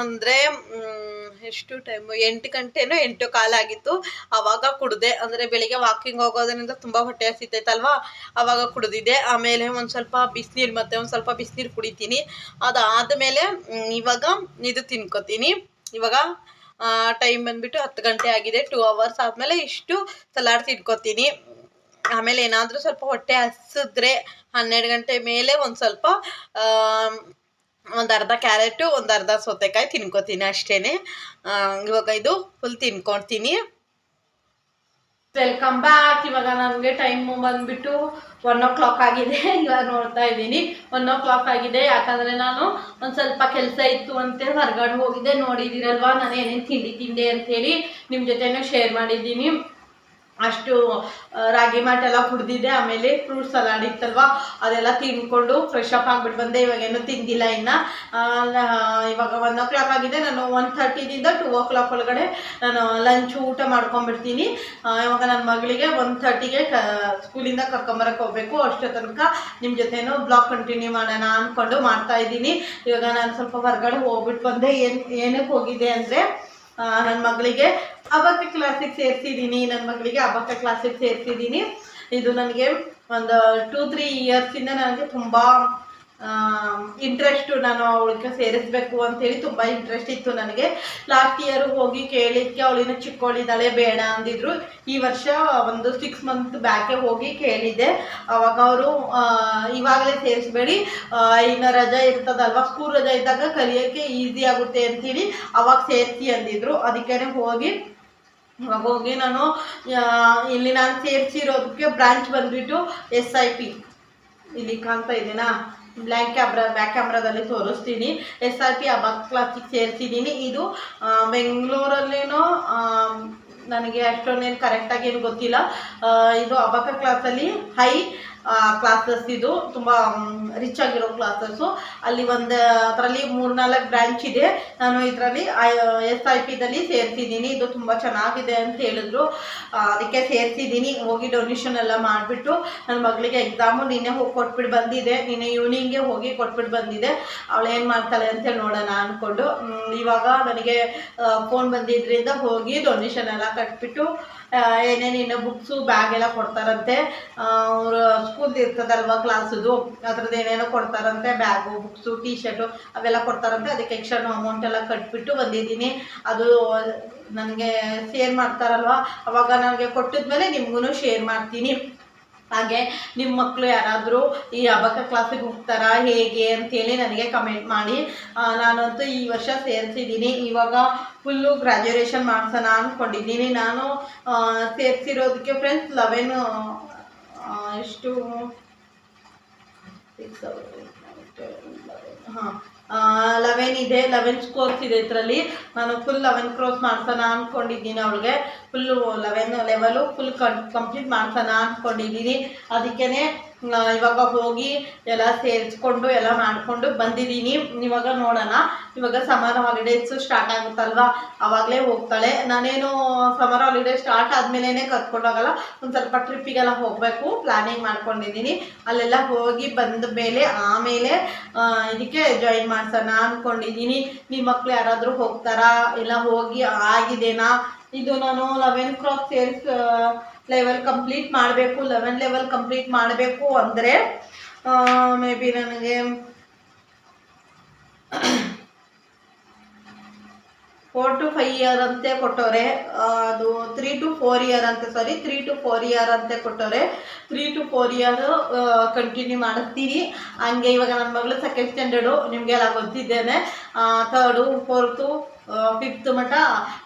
[SPEAKER 1] ಅಂದರೆ ಎಷ್ಟು ಟೈಮು, 8 ಗಂಟೆನೋ 8:15 ಆಗಿತ್ತು. ಆವಾಗ ಕುಡ್ದೆ. ಅಂದರೆ ಬೆಳಿಗ್ಗೆ ವಾಕಿಂಗ್ ಹೋಗೋದ್ರಿಂದ ತುಂಬ ಹೊಟ್ಟೆ ಹಸಿತೈತಲ್ವ, ಆವಾಗ ಕುಡ್ದಿದ್ದೆ. ಆಮೇಲೆ ಒಂದು ಸ್ವಲ್ಪ ಬಿಸಿನೀರು ಕುಡಿತೀನಿ. ಅದಾದಮೇಲೆ ಇವಾಗ ಇದು ತಿನ್ಕೋತೀನಿ. ಇವಾಗ ಟೈಮ್ ಬಂದುಬಿಟ್ಟು 10 ಗಂಟೆ ಆಗಿದೆ. 2 ಅವರ್ಸ್ ಆದಮೇಲೆ ಇಷ್ಟು ಸಲಾಡ್ ತಿನ್ಕೋತೀನಿ. ಆಮೇಲೆ ಏನಾದರೂ ಸ್ವಲ್ಪ ಹೊಟ್ಟೆ ಹಸಿದ್ರೆ 12 ಗಂಟೆ ಮೇಲೆ ಒಂದು ಸ್ವಲ್ಪ ಒಂದು ಅರ್ಧ ಕ್ಯಾರೆಟು, ಒಂದು ಅರ್ಧ ಸೌತೆಕಾಯಿ ತಿನ್ಕೋತೀನಿ ಅಷ್ಟೇ. ಇವಾಗ ಇದು ಫುಲ್ ತಿನ್ಕೊಳ್ತೀನಿ. Welcome back. ಇವಾಗ ನನಗೆ ಟೈಮು ಬಂದುಬಿಟ್ಟು 1 o'clock ಆಗಿದೆ. ಇವಾಗ ನೋಡ್ತಾ ಇದ್ದೀನಿ 1 o'clock ಆಗಿದೆ. ಯಾಕಂದರೆ ನಾನು ಒಂದು ಸ್ವಲ್ಪ ಕೆಲಸ ಇತ್ತು ಅಂತೇಳಿ ಹೊರಗಡೆ ಹೋಗಿದ್ದೆ. ನೋಡಿದ್ದೀರಲ್ವ, ನಾನು ಏನೇನು ತಿಂದೆ ಅಂಥೇಳಿ ನಿಮ್ಮ ಜೊತೆನೂ ಶೇರ್ ಮಾಡಿದ್ದೀನಿ. ಅಷ್ಟು ರಾಗಿ ಮಾಟೆಲ್ಲ ಕುಡ್ದಿದ್ದೆ. ಆಮೇಲೆ ಫ್ರೂಟ್ ಸಲಾಡ್ ಇತ್ತಲ್ವ, ಅದೆಲ್ಲ ತಿನ್ಕೊಂಡು ಫ್ರೆಶ್ ಅಪ್ ಆಗಿಬಿಟ್ಟು ಬಂದೆ. ಇವಾಗೇನು ತಿಂದಿಲ್ಲ ಇನ್ನು. ಇವಾಗ 1 o'clock ಆಗಿದೆ. ನಾನು 1:30ದಿಂದ 2 o'clock ಒಳಗಡೆ ನಾನು ಊಟ ಮಾಡ್ಕೊಂಡ್ಬಿಡ್ತೀನಿ. ಇವಾಗ ನನ್ನ ಮಗಳಿಗೆ 1:30ಗೆ ಸ್ಕೂಲಿಂದ ಕರ್ಕೊಂಬರಕ್ಕೆ ಹೋಗಬೇಕು. ಅಷ್ಟೇ ತನಕ ನಿಮ್ಮ ಜೊತೆನೂ ಬ್ಲಾಗ್ ಕಂಟಿನ್ಯೂ ಮಾಡೋಣ ಅಂದ್ಕೊಂಡು ಮಾಡ್ತಾಯಿದ್ದೀನಿ. ಇವಾಗ ನಾನು ಸ್ವಲ್ಪ ಹೊರಗಡೆ ಹೋಗ್ಬಿಟ್ಟು ಬಂದೆ. ಏನಕ್ಕೆ ಹೋಗಿದ್ದೆ ಅಂದರೆ, ನನ್ನ ಮಗಳಿಗೆ ಅಬಾಕ ಕ್ಲಾಸಿಗೆ ಸೇರಿಸಿದ್ದೀನಿ. ಇದು ನನಗೆ ಒಂದು 2-3 ಇಯರ್ಸಿಂದ ನನಗೆ ತುಂಬ ಇಂಟ್ರೆಸ್ಟು. ನಾನು ಅವಳಿಗೆ ಸೇರಿಸಬೇಕು ಅಂಥೇಳಿ ತುಂಬ ಇಂಟ್ರೆಸ್ಟ್ ಇತ್ತು ನನಗೆ. ಲಾಸ್ಟ್ ಇಯರು ಹೋಗಿ ಕೇಳಿದ್ದಕ್ಕೆ ಅವಳಿನ ಚಿಕ್ಕವಳಿದ್ದಾಳೆ, ಬೇಡ ಅಂದಿದ್ರು. ಈ ವರ್ಷ ಒಂದು 6 ಮಂತ್ ಬ್ಯಾಕೆ ಹೋಗಿ ಕೇಳಿದ್ದೆ. ಅವಾಗ ಅವರು ಇವಾಗಲೇ ಸೇರಿಸ್ಬೇಡಿ, ಇನ್ನು ರಜೆ ಇರ್ತದಲ್ವ, ಸ್ಕೂಲ್ ರಜೆ ಇದ್ದಾಗ ಕಲಿಯೋಕ್ಕೆ ಈಸಿ ಆಗುತ್ತೆ ಅಂಥೇಳಿ ಅವಾಗ ಸೇರಿಸಿ ಅಂದಿದ್ರು. ಅದಕ್ಕೇ ಇವಾಗ ಹೋಗಿ ನಾನು ಇಲ್ಲಿ ನಾನು ಸೇರಿಸಿರೋದಕ್ಕೆ ಬ್ರಾಂಚ್ ಬಂದುಬಿಟ್ಟು SIP, ಇಲ್ಲಿ ಕಾಣ್ತಾ ಇದ್ದೀನಾ, ಬ್ಯಾಕ್ ಕ್ಯಾಮ್ರಾದಲ್ಲಿ ತೋರಿಸ್ತೀನಿ. SIP ಅಬಾಕ ಕ್ಲಾಸಿಗೆ ಸೇರಿಸಿದ್ದೀನಿ. ಇದು ಬೆಂಗಳೂರಲ್ಲೇನೋ, ನನಗೆ ಅಷ್ಟೊಂದೇನು ಕರೆಕ್ಟಾಗಿ ಏನು ಗೊತ್ತಿಲ್ಲ. ಇದು ಅಬಾಕ ಕ್ಲಾಸಲ್ಲಿ ಹೈ ಕ್ಲಾಸಸ್ ಇದು ತುಂಬ ರಿಚ್ ಆಗಿರೋ ಕ್ಲಾಸಸ್ಸು. ಅಲ್ಲಿ ಅದರಲ್ಲಿ 3-4 ಬ್ರ್ಯಾಂಚ್ ಇದೆ. ನಾನು ಇದರಲ್ಲಿ SIPದಲ್ಲಿ ಸೇರಿಸಿದ್ದೀನಿ. ಇದು ತುಂಬ ಚೆನ್ನಾಗಿದೆ ಅಂತ ಹೇಳಿದ್ರು, ಅದಕ್ಕೆ ಸೇರಿಸಿದ್ದೀನಿ. ಹೋಗಿ ಡೊನೇಷನ್ ಎಲ್ಲ ಮಾಡಿಬಿಟ್ಟು ನನ್ನ ಮಗಳಿಗೆ ಎಕ್ಸಾಮು ನಿನ್ನೆ ಹೋಗಿ ಕೊಟ್ಬಿಟ್ಟು ಬಂದಿದೆ. ನಿನ್ನೆ ಈವ್ನಿಂಗ್ಗೆ ಹೋಗಿ ಕೊಟ್ಬಿಟ್ಟು ಬಂದಿದೆ. ಅವಳು ಏನು ಮಾಡ್ತಾಳೆ ಅಂತೇಳಿ ನೋಡೋಣ ಅಂದ್ಕೊಂಡು ಇವಾಗ ನನಗೆ ಫೋನ್ ಬಂದಿದ್ದರಿಂದ ಹೋಗಿ ಡೊನೇಷನ್ ಎಲ್ಲ ಕಟ್ಬಿಟ್ಟು ಏನೇನು ಬುಕ್ಸು ಬ್ಯಾಗ್ ಎಲ್ಲ ಕೊಡ್ತಾರಂತೆ. ಅವರು ಸ್ಕೂಲ್ದು ಇರ್ತದಲ್ವ ಕ್ಲಾಸದು, ಅದ್ರದ್ದು ಏನೇನೋ ಕೊಡ್ತಾರಂತೆ, ಬ್ಯಾಗು ಬುಕ್ಸು ಟಿ ಶರ್ಟು ಅವೆಲ್ಲ ಕೊಡ್ತಾರಂತೆ. ಅದಕ್ಕೆ ಎಕ್ಸ್ಟ್ರಾ ಅಮೌಂಟ್ ಎಲ್ಲ ಕಟ್ಬಿಟ್ಟು ಬಂದಿದ್ದೀನಿ. ಅದು ನನಗೆ ಶೇರ್ ಮಾಡ್ತಾರಲ್ವ, ಅವಾಗ ನನಗೆ ಕೊಟ್ಟಿದ್ಮೇಲೆ ನಿಮಗೂ ಶೇರ್ ಮಾಡ್ತೀನಿ. ಹಾಗೆ ನಿಮ್ಮ ಮಕ್ಕಳು ಯಾರಾದರೂ ಈ ಅಬಕ ಕ್ಲಾಸಿಗೆ ಹೋಗ್ತಾರಾ ಹೇಗೆ ಅಂತೇಳಿ ನನಗೆ ಕಮೆಂಟ್ ಮಾಡಿ. ನಾನಂತೂ ಈ ವರ್ಷ ಸೇರಿಸಿದ್ದೀನಿ. ಇವಾಗ ಫುಲ್ಲು ಗ್ರ್ಯಾಜುಯೇಷನ್ ಮಾಡ್ಸೋಣ ಅಂದ್ಕೊಂಡಿದ್ದೀನಿ. ನಾನು ಸೇರಿಸಿರೋದಕ್ಕೆ ಫ್ರೆಂಡ್ಸ್ 11 ಎಷ್ಟು 11 ಇದೆ, 11 ಕೋರ್ಸ್ ಇದೆ ಇದರಲ್ಲಿ. ನಾನು ಫುಲ್ 11 ಕೋರ್ಸ್ ಮಾಡ್ಸೋಣ ಅಂದ್ಕೊಂಡಿದ್ದೀನಿ. ಅವಳಿಗೆ ಫುಲ್ಲು 11 ಲೆವೆಲು ಫುಲ್ ಕಂಪ್ಲೀಟ್ ಮಾಡ್ಸೋಣ ಅಂದ್ಕೊಂಡಿದ್ದೀನಿ. ಅದಕ್ಕೇ ಇವಾಗ ಹೋಗಿ ಎಲ್ಲ ಸೇರಿಸ್ಕೊಂಡು ಎಲ್ಲ ಮಾಡಿಕೊಂಡು ಬಂದಿದ್ದೀನಿ. ಇವಾಗ ನೋಡೋಣ, ಇವಾಗ ಸಮ್ಮರ್ ಹಾಲಿಡೇಸು ಸ್ಟಾರ್ಟ್ ಆಗುತ್ತಲ್ವ, ಆವಾಗಲೇ ಹೋಗ್ತಾಳೆ. ನಾನೇನು ಸಮ್ಮರ್ ಹಾಲಿಡೇ ಸ್ಟಾರ್ಟ್ ಆದಮೇಲೆ ಕರ್ಕೊಂಡೋಗಲ್ಲ, ಒಂದು ಸ್ವಲ್ಪ ಟ್ರಿಪ್ಪಿಗೆಲ್ಲ ಹೋಗಬೇಕು ಪ್ಲ್ಯಾನಿಂಗ್ ಮಾಡ್ಕೊಂಡಿದ್ದೀನಿ. ಅಲ್ಲೆಲ್ಲ ಹೋಗಿ ಬಂದ ಮೇಲೆ ಆಮೇಲೆ ಇದಕ್ಕೆ ಜಾಯಿನ್ ಮಾಡ್ಸೋಣ ಅಂದ್ಕೊಂಡಿದ್ದೀನಿ. ನಿಮ್ಮ ಮಕ್ಕಳು ಯಾರಾದರೂ ಹೋಗ್ತಾರಾ, ಇಲ್ಲ ಹೋಗಿ ಆಗಿದೆನಾ? ಇದು ನಾನು 11 ಕ್ರಾಸ್ ಲೆವೆಲ್ ಕಂಪ್ಲೀಟ್ ಮಾಡಬೇಕು. 11 ಲೆವೆಲ್ ಕಂಪ್ಲೀಟ್ ಮಾಡಬೇಕು ಅಂದರೆ ಮೇ ಬಿ ನನಗೆ 4 to 5 ಇಯರ್ ಅಂತೆ ಕೊಟ್ಟವ್ರೆ. ಅದು 3 to 4 ಇಯರ್ ಅಂತೆ, 3 to 4 ಇಯರ್ ಅಂತೆ ಕೊಟ್ಟವ್ರೆ. 3 to 4 ಇಯರ್ ಕಂಟಿನ್ಯೂ ಮಾಡಿಸ್ತೀನಿ. ಹಂಗೆ ಇವಾಗ ನನ್ನ ಮಗಳು 2nd ಸ್ಟ್ಯಾಂಡರ್ಡು, ನಿಮಗೆಲ್ಲ ಗೊತ್ತಿದ್ದೇನೆ. 3rd, 4th, 5th ಮಟ್ಟ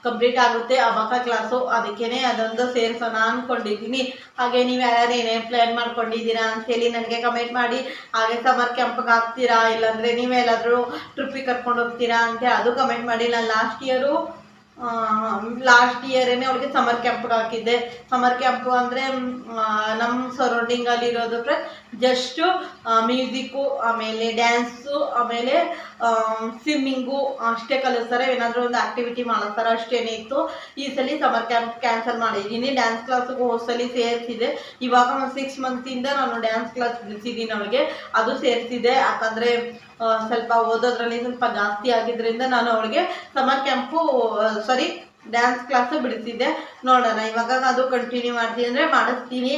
[SPEAKER 1] ಕಂಪ್ಲೀಟ್ ಆಗುತ್ತೆ ಅಬಕ ಕ್ಲಾಸು. ಅದಕ್ಕೇ ಅದೊಂದು ಸೇರಿಸೋಣ ಅಂದ್ಕೊಂಡಿದ್ದೀನಿ. ಹಾಗೆ ನೀವು ಯಾರ್ಯಾರು ಏನೇನು ಪ್ಲ್ಯಾನ್ ಮಾಡ್ಕೊಂಡಿದ್ದೀರಾ ಅಂಥೇಳಿ ನನಗೆ ಕಮೆಂಟ್ ಮಾಡಿ. ಹಾಗೆ ಸಮ್ಮರ್ ಕ್ಯಾಂಪಿಗೆ ಹಾಕ್ತೀರಾ, ಇಲ್ಲಾಂದರೆ ನೀವೆಲ್ಲಾದರೂ ಟ್ರಿಪ್ಪಿಗೆ ಕರ್ಕೊಂಡು ಹೋಗ್ತೀರಾ ಅಂತ ಅದು ಕಮೆಂಟ್ ಮಾಡಿ. ನಾನು ಲಾಸ್ಟ್ ಇಯರೇನೆ ಅವಳಿಗೆ ಸಮ್ಮರ್ ಕ್ಯಾಂಪ್ಗೆ ಹಾಕಿದ್ದೆ. ಸಮ್ಮರ್ ಕ್ಯಾಂಪು ಅಂದರೆ ನಮ್ಮ ಸರೌಂಡಿಂಗಲ್ಲಿ ಇರೋದು ಜಸ್ಟು ಮ್ಯೂಸಿಕ್ಕು, ಆಮೇಲೆ ಡ್ಯಾನ್ಸು, ಆಮೇಲೆ ಸ್ವಿಮ್ಮಿಂಗು ಅಷ್ಟೇ ಕಲಿಸ್ತಾರೆ. ಏನಾದರೂ ಒಂದು ಆ್ಯಕ್ಟಿವಿಟಿ ಮಾಡಿಸ್ತಾರೆ, ಅಷ್ಟೇನೇ ಇತ್ತು. ಈ ಸಲ ಸಮ್ಮರ್ ಕ್ಯಾಂಪ್ ಕ್ಯಾನ್ಸಲ್ ಮಾಡಿದ್ದೀನಿ. ಡ್ಯಾನ್ಸ್ ಕ್ಲಾಸಿಗೆ ಹೋದ್ಸಲಿ ಸೇರಿಸಿದೆ. ಇವಾಗ ಒಂದು 6 ಮಂತಿಂದ ನಾನು ಡ್ಯಾನ್ಸ್ ಕ್ಲಾಸ್ ಬಿಡಿಸಿದ್ದೀನಿ ಅವಳಿಗೆ, ಅದು ಸೇರಿಸಿದೆ. ಯಾಕಂದರೆ ಸ್ವಲ್ಪ ಓದೋದ್ರಲ್ಲಿ ಸ್ವಲ್ಪ ಜಾಸ್ತಿ ಆಗಿದ್ದರಿಂದ ನಾನು ಅವಳಿಗೆ ಸಮ್ಮರ್ ಕ್ಯಾಂಪು ಡ್ಯಾನ್ಸ್ ಕ್ಲಾಸು ಬಿಡಿಸಿದ್ದೆ. ನೋಡೋಣ ಇವಾಗ ಅದು ಕಂಟಿನ್ಯೂ ಮಾಡ್ತೀನಿ ಅಂದರೆ ಮಾಡಿಸ್ತೀನಿ.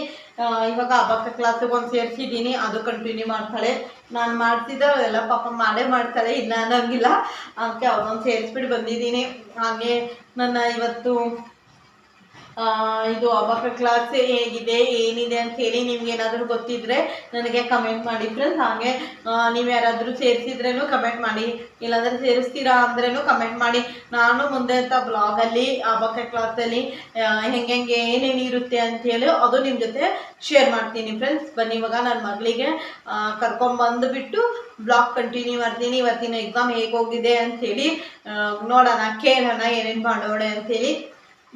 [SPEAKER 1] ಇವಾಗ ಅಬಕ ಕ್ಲಾಸಿಗೆ ಒಂದು ಸೇರಿಸಿದ್ದೀನಿ, ಅದು ಕಂಟಿನ್ಯೂ ಮಾಡ್ತಾಳೆ. ನಾನು ಮಾಡ್ತಿದ್ದೆ ಎಲ್ಲ ಪಾಪ ಮಾಡೇ ಮಾಡ್ತಾಳೆ, ಇಲ್ಲ ಅನ್ನೋಂಗಿಲ್ಲ. ಅದಕ್ಕೆ ಅವನೊಂದು ಸೇರಿಸ್ಬಿಟ್ಟು ಬಂದಿದ್ದೀನಿ. ಹಾಗೆ ನನ್ನ ಇವತ್ತು ಇದು ಅಬಕ ಕ್ಲಾಸ್ ಹೇಗಿದೆ ಏನಿದೆ ಅಂತ ಹೇಳಿ ನಿಮ್ಗೇನಾದರೂ ಗೊತ್ತಿದ್ದರೆ ನನಗೆ ಕಮೆಂಟ್ ಮಾಡಿ ಫ್ರೆಂಡ್ಸ್. ಹಾಗೆ ನೀವು ಯಾರಾದರೂ ಸೇರಿಸಿದ್ರೂ ಕಮೆಂಟ್ ಮಾಡಿ, ಇಲ್ಲಾಂದರೆ ಸೇರಿಸ್ತೀರಾ ಅಂದ್ರೂ ಕಮೆಂಟ್ ಮಾಡಿ. ನಾನು ಮುಂದೆ ಅಂತ ಬ್ಲಾಗಲ್ಲಿ ಅಬಕ ಕ್ಲಾಸಲ್ಲಿ ಹೆಂಗೆ ಏನೇನು ಇರುತ್ತೆ ಅಂಥೇಳಿ ಅದು ನಿಮ್ಮ ಜೊತೆ ಶೇರ್ ಮಾಡ್ತೀನಿ ಫ್ರೆಂಡ್ಸ್. ಬನ್ನಿ ಇವಾಗ ನನ್ನ ಮಗಳಿಗೆ ಕರ್ಕೊಂಬಂದುಬಿಟ್ಟು ಬ್ಲಾಗ್ ಕಂಟಿನ್ಯೂ ಮಾಡ್ತೀನಿ. ಇವತ್ತಿನ ಎಕ್ಸಾಮ್ ಹೇಗೆ ಹೋಗಿದೆ ಅಂಥೇಳಿ ನೋಡೋಣ, ಕೇಳೋಣ ಏನೇನು ಮಾಡೋಣ ಅಂಥೇಳಿ.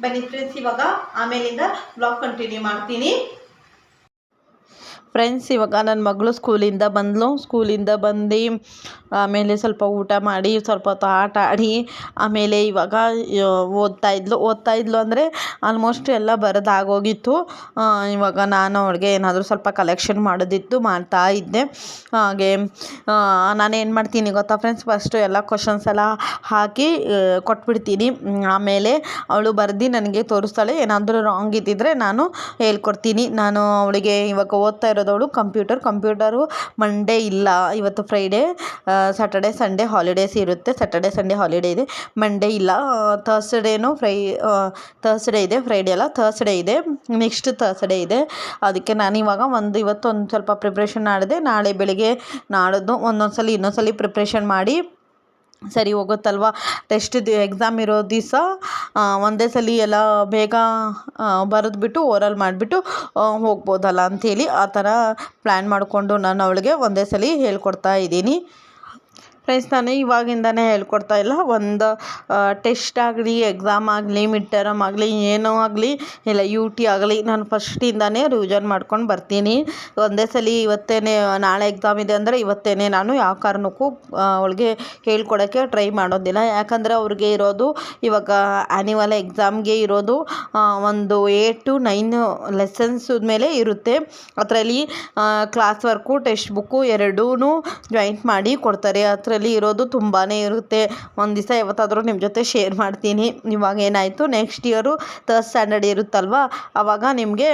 [SPEAKER 1] ಬನ್ನಿ ಫ್ರೆಂಡ್ಸ್, ಇವಾಗ ಆಮೇಲಿಂದ ಬ್ಲಾಗ್ ಕಂಟಿನ್ಯೂ ಮಾಡ್ತೀನಿ. ಫ್ರೆಂಡ್ಸ್, ಇವಾಗ ನನ್ನ ಮಗಳು ಸ್ಕೂಲಿಂದ ಬಂದು ಆಮೇಲೆ ಸ್ವಲ್ಪ ಊಟ ಮಾಡಿ ಸ್ವಲ್ಪ ಹೊತ್ತು ಆಟ ಆಡಿ ಆಮೇಲೆ ಇವಾಗ ಓದ್ತಾ ಇದ್ಲು ಅಂದರೆ ಆಲ್ಮೋಸ್ಟ್ ಎಲ್ಲ ಬರೋದಾಗೋಗಿತ್ತು. ಇವಾಗ ನಾನು ಅವ್ಳಿಗೆ ಏನಾದರೂ ಸ್ವಲ್ಪ ಕಲೆಕ್ಷನ್ ಮಾಡೋದಿತ್ತು, ಮಾಡ್ತಾ ಇದ್ದೆ. ಹಾಗೆ ನಾನೇನು ಮಾಡ್ತೀನಿ ಗೊತ್ತಾ ಫ್ರೆಂಡ್ಸ್, ಫಸ್ಟು ಎಲ್ಲ ಕ್ವಶನ್ಸ್ ಎಲ್ಲ ಹಾಕಿ ಕೊಟ್ಬಿಡ್ತೀನಿ. ಆಮೇಲೆ ಅವಳು ಬರ್ದು ನನಗೆ ತೋರಿಸ್ತಾಳೆ. ಏನಾದರೂ ರಾಂಗ್ ಇದ್ದಿದ್ರೆ ನಾನು ಹೇಳ್ಕೊಡ್ತೀನಿ. ನಾನು ಅವಳಿಗೆ ಇವಾಗ ಓದ್ತಾ ಇರೋದವಳು ಕಂಪ್ಯೂಟರು ಮಂಡೇ ಇಲ್ಲ, ಇವತ್ತು ಫ್ರೈಡೇ, ಸ್ಯಾಟರ್ಡೆ ಸಂಡೇ ಹಾಲಿಡೇಸ್ ಇರುತ್ತೆ. ಸ್ಯಾಟರ್ಡೆ ಸಂಡೇ ಹಾಲಿಡೇ ಇದೆ, ಮಂಡೇ ಇಲ್ಲ. ಥರ್ಸ್ಡೇ ಇದೆ, ಫ್ರೈಡೇ ಅಲ್ಲ ಥರ್ಸ್ಡೇ ಇದೆ, ನೆಕ್ಸ್ಟ್ ಥರ್ಸ್ಡೇ ಇದೆ. ಅದಕ್ಕೆ ನಾನು ಇವಾಗ ಇವತ್ತು ಒಂದು ಸ್ವಲ್ಪ ಪ್ರಿಪ್ರೇಷನ್ ಮಾಡಿದೆ. ನಾಳೆ ಬೆಳಿಗ್ಗೆ ನಾಳಿದ್ದು ಇನ್ನೊಂದ್ಸಲಿ ಪ್ರಿಪ್ರೇಷನ್ ಮಾಡಿ ಸರಿ ಹೋಗುತ್ತಲ್ವ. ಎಕ್ಸಾಮ್ ಇರೋ ದಿವಸ ಒಂದೇ ಸಲ ಎಲ್ಲ ಬೇಗ ಬರೆದ್ಬಿಟ್ಟು ಓರಲ್ ಮಾಡಿಬಿಟ್ಟು ಹೋಗ್ಬೋದಲ್ಲ ಅಂಥೇಳಿ ಆ ಥರ ಪ್ಲ್ಯಾನ್ ಮಾಡಿಕೊಂಡು ನಾನು ಅವಳಿಗೆ ಒಂದೇ ಸಲ ಹೇಳ್ಕೊಡ್ತಾ ಇದ್ದೀನಿ. ಫ್ರೆಂಡ್ಸ್ ನಾನು ಇವಾಗಿಂದನೇ ಹೇಳ್ಕೊಡ್ತಾ ಇಲ್ಲ. ಒಂದು ಟೆಸ್ಟ್ ಆಗಲಿ, ಎಕ್ಸಾಮ್ ಆಗಲಿ, ಮಿಡ್ ಟರ್ಮ್ ಆಗಲಿ, ಏನೋ ಆಗಲಿ, ಇಲ್ಲ ಯು ಟಿ ಆಗಲಿ, ನಾನು ಫಸ್ಟಿಂದನೇ ರಿವಿಷನ್ ಮಾಡ್ಕೊಂಡು ಬರ್ತೀನಿ. ಒಂದೇ ಸಲ ಇವತ್ತೇನೆ ನಾಳೆ ಎಕ್ಸಾಮ್ ಇದೆ ಅಂದರೆ ಇವತ್ತೇನೆ ನಾನು ಯಾವ ಕಾರಣಕ್ಕೂ ಅವಳಿಗೆ ಹೇಳ್ಕೊಡೋಕ್ಕೆ ಟ್ರೈ ಮಾಡೋದಿಲ್ಲ. ಯಾಕಂದರೆ ಅವ್ರಿಗೆ ಇರೋದು ಇವಾಗ ಆ್ಯನಿವಲ್ ಎಕ್ಸಾಮ್ಗೆ ಇರೋದು ಒಂದು 8 to 9 ಲೆಸನ್ಸ್ ಮೇಲೆ ಇರುತ್ತೆ. ಅದರಲ್ಲಿ ಕ್ಲಾಸ್ ವರ್ಕು, ಟೆಕ್ಸ್ಟ್ ಬುಕ್ಕು ಎರಡೂ ಜಾಯಿಂಟ್ ಮಾಡಿ ಕೊಡ್ತಾರೆ. ಅದರಲ್ಲಿ ಇರೋದು ತುಂಬಾ ಇರುತ್ತೆ. ಒಂದು ದಿವಸ ಯಾವತ್ತಾದರೂ ನಿಮ್ಮ ಜೊತೆ ಶೇರ್ ಮಾಡ್ತೀನಿ. ಇವಾಗ ಏನಾಯಿತು, ನೆಕ್ಸ್ಟ್ ಇಯರು 3rd ಸ್ಟ್ಯಾಂಡರ್ಡ್ ಇರುತ್ತಲ್ವ, ಆವಾಗ ನಿಮಗೆ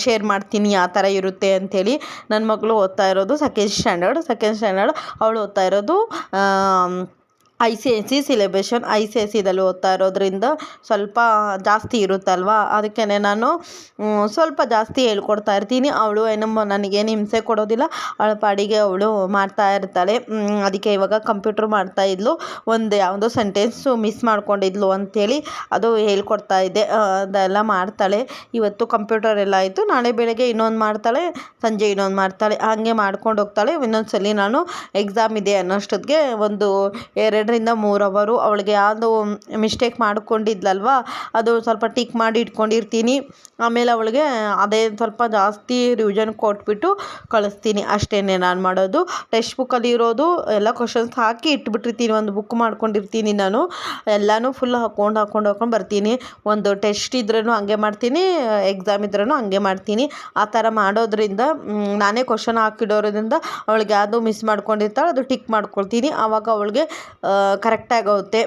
[SPEAKER 1] ಶೇರ್ ಮಾಡ್ತೀನಿ ಯಾವ ಥರ ಇರುತ್ತೆ ಅಂಥೇಳಿ. ನನ್ನ ಮಗಳು ಓದ್ತಾ ಇರೋದು ಸೆಕೆಂಡ್ ಸ್ಟ್ಯಾಂಡರ್ಡ್. ಅವಳು ಓದ್ತಾ ಇರೋದು ICSE ಸಿಲೆಬೇಷನ್. ICSEದಲ್ಲಿ ಓದ್ತಾ ಇರೋದ್ರಿಂದ ಸ್ವಲ್ಪ ಜಾಸ್ತಿ ಇರುತ್ತಲ್ವ, ಅದಕ್ಕೇ ನಾನು ಸ್ವಲ್ಪ ಜಾಸ್ತಿ ಹೇಳ್ಕೊಡ್ತಾ ಇರ್ತೀನಿ. ಅವಳು ನನಗೇನು ಹಿಂಸೆ ಕೊಡೋದಿಲ್ಲ, ಅವಳ ಪಾಡಿಗೆ ಅವಳು ಮಾಡ್ತಾ ಇರ್ತಾಳೆ. ಅದಕ್ಕೆ ಇವಾಗ ಕಂಪ್ಯೂಟ್ರ್ ಮಾಡ್ತಾಯಿದ್ಲು, ಒಂದು ಯಾವುದೋ ಸೆಂಟೆನ್ಸು ಮಿಸ್ ಮಾಡ್ಕೊಂಡಿದ್ಲು ಅಂಥೇಳಿ ಅದು ಹೇಳ್ಕೊಡ್ತಾ ಇದ್ದೆ. ಅದೆಲ್ಲ ಮಾಡ್ತಾಳೆ. ಇವತ್ತು ಕಂಪ್ಯೂಟರ್ ಎಲ್ಲ ಆಯಿತು, ನಾಳೆ ಬೆಳಗ್ಗೆ ಇನ್ನೊಂದು ಮಾಡ್ತಾಳೆ, ಸಂಜೆ ಇನ್ನೊಂದು ಮಾಡ್ತಾಳೆ, ಹಾಗೆ ಮಾಡ್ಕೊಂಡು ಹೋಗ್ತಾಳೆ. ಇನ್ನೊಂದ್ಸಲಿ ನಾನು ಎಕ್ಸಾಮ್ ಇದೆ ಅನ್ನೋಷ್ಟೊತ್ತಿಗೆ ಒಂದು 2-3 ಅವರು ಅವಳಿಗೆ ಯಾವುದು ಮಿಸ್ಟೇಕ್ ಮಾಡ್ಕೊಂಡಿದ್ಲಲ್ವ ಅದು ಸ್ವಲ್ಪ ಟಿಕ್ ಮಾಡಿ ಇಟ್ಕೊಂಡಿರ್ತೀನಿ. ಆಮೇಲೆ ಅವಳಿಗೆ ಅದೇ ಸ್ವಲ್ಪ ಜಾಸ್ತಿ ರಿವಿಷನ್ ಕೊಟ್ಬಿಟ್ಟು ಕಳಿಸ್ತೀನಿ. ಅಷ್ಟೇ ನಾನು ಮಾಡೋದು. ಟೆಕ್ಸ್ಟ್ ಬುಕ್ಕಲ್ಲಿ ಇರೋದು ಎಲ್ಲ ಕ್ವಶನ್ಸ್ ಹಾಕಿ ಇಟ್ಬಿಟ್ಟಿರ್ತೀನಿ. ಒಂದು ಬುಕ್ ಮಾಡ್ಕೊಂಡಿರ್ತೀನಿ ನಾನು. ಎಲ್ಲನೂ ಫುಲ್ ಹಾಕ್ಕೊಂಡು ಬರ್ತೀನಿ. ಒಂದು ಟೆಸ್ಟ್ ಇದ್ರೂ ಹಂಗೆ ಮಾಡ್ತೀನಿ, ಎಕ್ಸಾಮ್ ಇದ್ರೂ ಹಂಗೆ ಮಾಡ್ತೀನಿ. ಆ ಥರ ಮಾಡೋದ್ರಿಂದ ನಾನೇ ಕ್ವಶನ್ ಹಾಕಿಡೋದ್ರಿಂದ ಅವಳಿಗೆ ಯಾವುದು ಮಿಸ್ ಮಾಡ್ಕೊಂಡಿರ್ತಾಳೆ ಅದು ಟಿಕ್ ಮಾಡ್ಕೊಳ್ತೀನಿ. ಆವಾಗ ಅವಳಿಗೆ ಕರೆಕ್ಟಾಗುತ್ತೆ.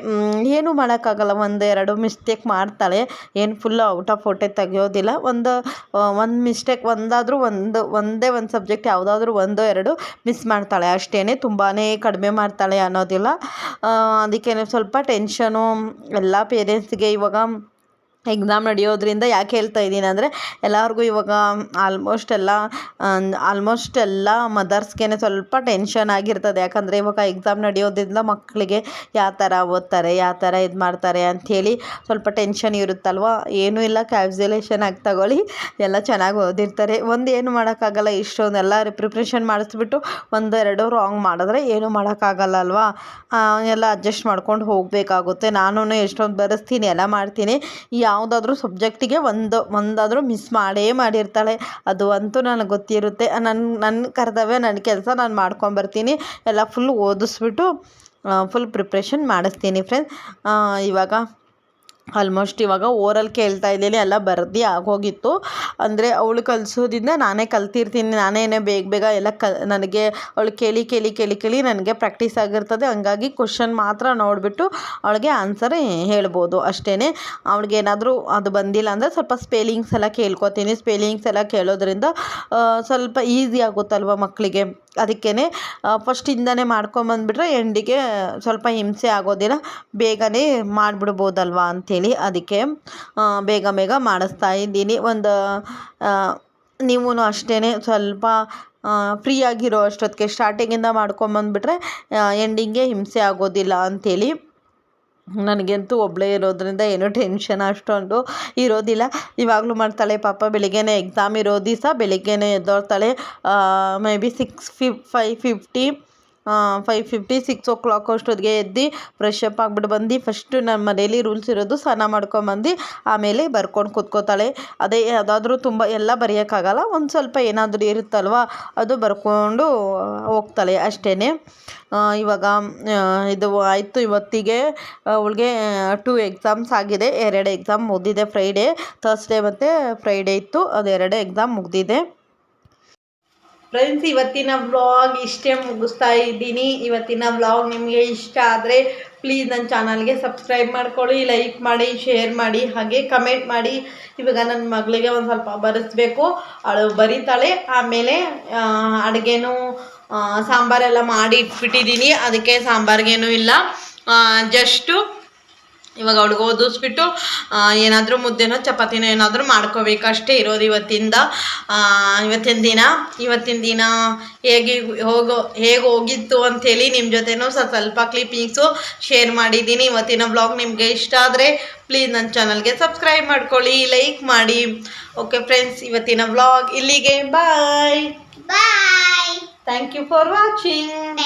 [SPEAKER 1] ಏನೂ ಮಾಡೋಕ್ಕಾಗಲ್ಲ, 1-2 ಮಿಸ್ಟೇಕ್ ಮಾಡ್ತಾಳೆ, ಏನು ಫುಲ್ಲು ಔಟ್ ಆಫ್ ಹೊಟ್ಟೆ ತೆಗಿಯೋದಿಲ್ಲ. ಒಂದು ಮಿಸ್ಟೇಕ್ ಒಂದೇ ಒಂದು ಸಬ್ಜೆಕ್ಟ್ ಯಾವುದಾದ್ರೂ 1-2 ಮಿಸ್ ಮಾಡ್ತಾಳೆ ಅಷ್ಟೇ, ತುಂಬಾ ಕಡಿಮೆ ಮಾಡ್ತಾಳೆ ಅನ್ನೋದಿಲ್ಲ. ಅದಕ್ಕೆ ಸ್ವಲ್ಪ ಟೆನ್ಷನು ಎಲ್ಲ ಪೇರೆಂಟ್ಸ್ಗೆ. ಇವಾಗ ಎಕ್ಸಾಮ್ ನಡೆಯೋದ್ರಿಂದ ಯಾಕೆ ಹೇಳ್ತಾ ಇದ್ದೀನಿ ಅಂದರೆ, ಎಲ್ಲರಿಗೂ ಇವಾಗ ಆಲ್ಮೋಸ್ಟ್ ಎಲ್ಲ ಮದರ್ಸ್ಗೆ ಸ್ವಲ್ಪ ಟೆನ್ಷನ್ ಆಗಿರ್ತದೆ. ಯಾಕಂದರೆ ಇವಾಗ ಎಕ್ಸಾಮ್ ನಡೆಯೋದ್ರಿಂದ ಮಕ್ಕಳಿಗೆ ಯಾವ ಥರ ಓದ್ತಾರೆ, ಯಾವ ಥರ ಇದು ಮಾಡ್ತಾರೆ ಅಂಥೇಳಿ ಸ್ವಲ್ಪ ಟೆನ್ಷನ್ ಇರುತ್ತಲ್ವ. ಏನೂ ಇಲ್ಲ, ಕ್ಯಾಲ್ಕುಲೇಷನ್ ಆಗಿ ತಗೊಳ್ಳಿ, ಎಲ್ಲ ಚೆನ್ನಾಗಿ ಓದಿರ್ತಾರೆ. ಏನು ಮಾಡೋಕ್ಕಾಗಲ್ಲ. ಇಷ್ಟೊಂದೆಲ್ಲ ಪ್ರಿಪ್ರೇಷನ್ ಮಾಡಿಸ್ಬಿಟ್ಟು 1-2 ರಾಂಗ್ ಮಾಡಿದ್ರೆ ಏನೂ ಮಾಡೋಕ್ಕಾಗಲ್ಲ ಅಲ್ವಾ. ಎಲ್ಲ ಅಡ್ಜಸ್ಟ್ ಮಾಡ್ಕೊಂಡು ಹೋಗಬೇಕಾಗುತ್ತೆ. ನಾನು ಎಷ್ಟೊಂದು ಬರೆಸ್ತೀನಿ, ಎಲ್ಲ ಮಾಡ್ತೀನಿ. ಯಾವುದಾದ್ರೂ ಸಬ್ಜೆಕ್ಟಿಗೆ ಒಂದಾದರೂ ಮಿಸ್ ಮಾಡಿರ್ತಾಳೆ, ಅದು ಅಂತೂ ನನಗೆ ಗೊತ್ತಿರುತ್ತೆ. ನನ್ನ ಕರ್ತವ್ಯ, ನನ್ನ ಕೆಲಸ ನಾನು ಮಾಡ್ಕೊಂಬರ್ತೀನಿ. ಎಲ್ಲ ಫುಲ್ ಓದಿಸ್ಬಿಟ್ಟು ಫುಲ್ ಪ್ರಿಪ್ರೇಷನ್ ಮಾಡಿಸ್ತೀನಿ ಫ್ರೆಂಡ್ಸ್. ಇವಾಗ ಓರಲ್ ಕೇಳ್ತಾ ಇದ್ದೀನಿ, ಎಲ್ಲ ಬರೆದು ಆಗೋಗಿತ್ತು. ಅಂದರೆ ಅವಳು ಕಲಿಸೋದ್ರಿಂದ ನಾನೇ ಕಲ್ತಿರ್ತೀನಿ, ನಾನೇ ಬೇಗ ಎಲ್ಲ ನನಗೆ ಅವಳು ಕೇಳಿ ನನಗೆ ಪ್ರಾಕ್ಟೀಸ್ ಆಗಿರ್ತದೆ. ಹಂಗಾಗಿ ಕ್ವಶನ್ ಮಾತ್ರ ನೋಡಿಬಿಟ್ಟು ಅವಳಿಗೆ ಆನ್ಸರ್ ಹೇಳ್ಬೋದು ಅಷ್ಟೇ. ಅವಳಿಗೇನಾದರೂ ಅದು ಬಂದಿಲ್ಲ ಅಂದರೆ ಸ್ವಲ್ಪ ಸ್ಪೆಲ್ಲಿಂಗ್ಸ್ ಎಲ್ಲ ಕೇಳ್ಕೊತೀನಿ. ಸ್ಪೆಲ್ಲಿಂಗ್ಸ್ ಎಲ್ಲ ಕೇಳೋದ್ರಿಂದ ಸ್ವಲ್ಪ ಈಸಿ ಆಗುತ್ತಲ್ವ ಮಕ್ಕಳಿಗೆ. ಅದಕ್ಕೇ ಫಸ್ಟಿಂದನೇ ಮಾಡ್ಕೊಂಬಂದುಬಿಟ್ರೆ ಎಂಡಿಗೆ ಸ್ವಲ್ಪ ಹಿಂಸೆ ಆಗೋದಿಲ್ಲ, ಬೇಗನೆ ಮಾಡಿಬಿಡ್ಬೋದಲ್ವ ಅಂಥೇಳಿ ಅದಕ್ಕೆ ಬೇಗ ಮಾಡಿಸ್ತಾ ಇದ್ದೀನಿ. ನೀವೂ ಅಷ್ಟೇ ಸ್ವಲ್ಪ ಫ್ರೀಯಾಗಿರೋ ಅಷ್ಟೊತ್ತಿಗೆ ಸ್ಟಾರ್ಟಿಂಗಿಂದ ಮಾಡ್ಕೊಂಬಂದುಬಿಟ್ರೆ ಎಂಡಿಂಗ್ಗೆ ಹಿಂಸೆ ಆಗೋದಿಲ್ಲ ಅಂಥೇಳಿ. ನನಗಂತೂ ಒಬ್ಬಳೇ ಇರೋದ್ರಿಂದ ಏನೂ ಟೆನ್ಷನ್ ಅಷ್ಟೊಂದು ಇರೋದಿಲ್ಲ. ಇವಾಗಲೂ ಮಾಡ್ತಾಳೆ ಪಾಪ. ಬೆಳಿಗ್ಗೆನೇ ಎಕ್ಸಾಮ್ ಇರೋ ದಿವಸ ಬೆಳಿಗ್ಗೆನೇ ಎದ್ದೋಳ್ತಾಳೆ. ಮೇ ಬಿ 5:50 6 o'clock ಅಷ್ಟೊತ್ತಿಗೆ ಎದ್ದು ಫ್ರೆಶ್ ಅಪ್ ಆಗಿಬಿಟ್ಟು ಬಂದು ಫಸ್ಟು ನಮ್ಮ ಮನೇಲಿ ರೂಲ್ಸ್ ಇರೋದು ಸ್ನಾನ ಮಾಡ್ಕೊಂಬಂದು ಆಮೇಲೆ ಬರ್ಕೊಂಡು ಕೂತ್ಕೋತಾಳೆ. ಅದೇ ಯಾವುದಾದ್ರೂ ತುಂಬ ಎಲ್ಲ ಬರೆಯೋಕ್ಕಾಗಲ್ಲ, ಒಂದು ಸ್ವಲ್ಪ ಏನಾದರೂ ಇರುತ್ತಲ್ವ ಅದು ಬರ್ಕೊಂಡು ಹೋಗ್ತಾಳೆ ಅಷ್ಟೇ. ಇವಾಗ ಇದು ಆಯಿತು. ಇವತ್ತಿಗೆ ಅವಳಿಗೆ 2 ಎಕ್ಸಾಮ್ಸ್ ಆಗಿದೆ, 2 ಎಕ್ಸಾಮ್ ಮುಗಿದಿದೆ. ಥರ್ಸ್ಡೇ ಮತ್ತು ಫ್ರೈಡೇ ಇತ್ತು, ಅದು 2 ಎಕ್ಸಾಮ್ ಮುಗಿದಿದೆ. ಫ್ರೆಂಡ್ಸ್, ಇವತ್ತಿನ ವ್ಲಾಗ್ ಇಷ್ಟೇ ಮುಗಿಸ್ತಾ ಇದ್ದೀನಿ. ಇವತ್ತಿನ ವ್ಲಾಗ್ ನಿಮಗೆ ಇಷ್ಟ ಆದರೆ ಪ್ಲೀಸ್ ನನ್ನ ಚಾನಲ್ಗೆ ಸಬ್ಸ್ಕ್ರೈಬ್ ಮಾಡ್ಕೊಳ್ಳಿ, ಲೈಕ್ ಮಾಡಿ, ಶೇರ್ ಮಾಡಿ, ಹಾಗೆ ಕಮೆಂಟ್ ಮಾಡಿ. ಇವಾಗ ನನ್ನ ಮಗಳಿಗೆ ಒಂದು ಸ್ವಲ್ಪ ಬರೆಸ್ಬೇಕು, ಅವಳು ಬರೀತಾಳೆ. ಆಮೇಲೆ ಅಡುಗೆನೂ ಸಾಂಬಾರೆಲ್ಲ ಮಾಡಿ ಇಟ್ಬಿಟ್ಟಿದ್ದೀನಿ. ಅದಕ್ಕೆ ಸಾಂಬಾರ್ಗೇನೂ ಇಲ್ಲ, ಜಸ್ಟು ಇವಾಗ ಅವ್ಳಿಗೆ ಓದಿಸ್ಬಿಟ್ಟು ಏನಾದರೂ ಮುದ್ದೆನೋ ಚಪಾತಿನೋ ಏನಾದರೂ ಮಾಡ್ಕೋಬೇಕಷ್ಟೇ ಇರೋದು ಇವತ್ತಿನ ದಿನ ಹೇಗೆ ಹೋಗಿತ್ತು ಅಂಥೇಳಿ ನಿಮ್ಮ ಜೊತೆನೂ ಸ್ವಲ್ಪ ಕ್ಲಿಪ್ಪಿಂಗ್ಸು ಶೇರ್ ಮಾಡಿದ್ದೀನಿ. ಇವತ್ತಿನ ವ್ಲಾಗ್ ನಿಮಗೆ ಇಷ್ಟ ಆದರೆ ಪ್ಲೀಸ್ ನನ್ನ ಚಾನಲ್ಗೆ ಸಬ್ಸ್ಕ್ರೈಬ್ ಮಾಡ್ಕೊಳ್ಳಿ, ಲೈಕ್ ಮಾಡಿ. ಓಕೆ ಫ್ರೆಂಡ್ಸ್, ಇವತ್ತಿನ ವ್ಲಾಗ್ ಇಲ್ಲಿಗೆ. Bye. Thank you for watching.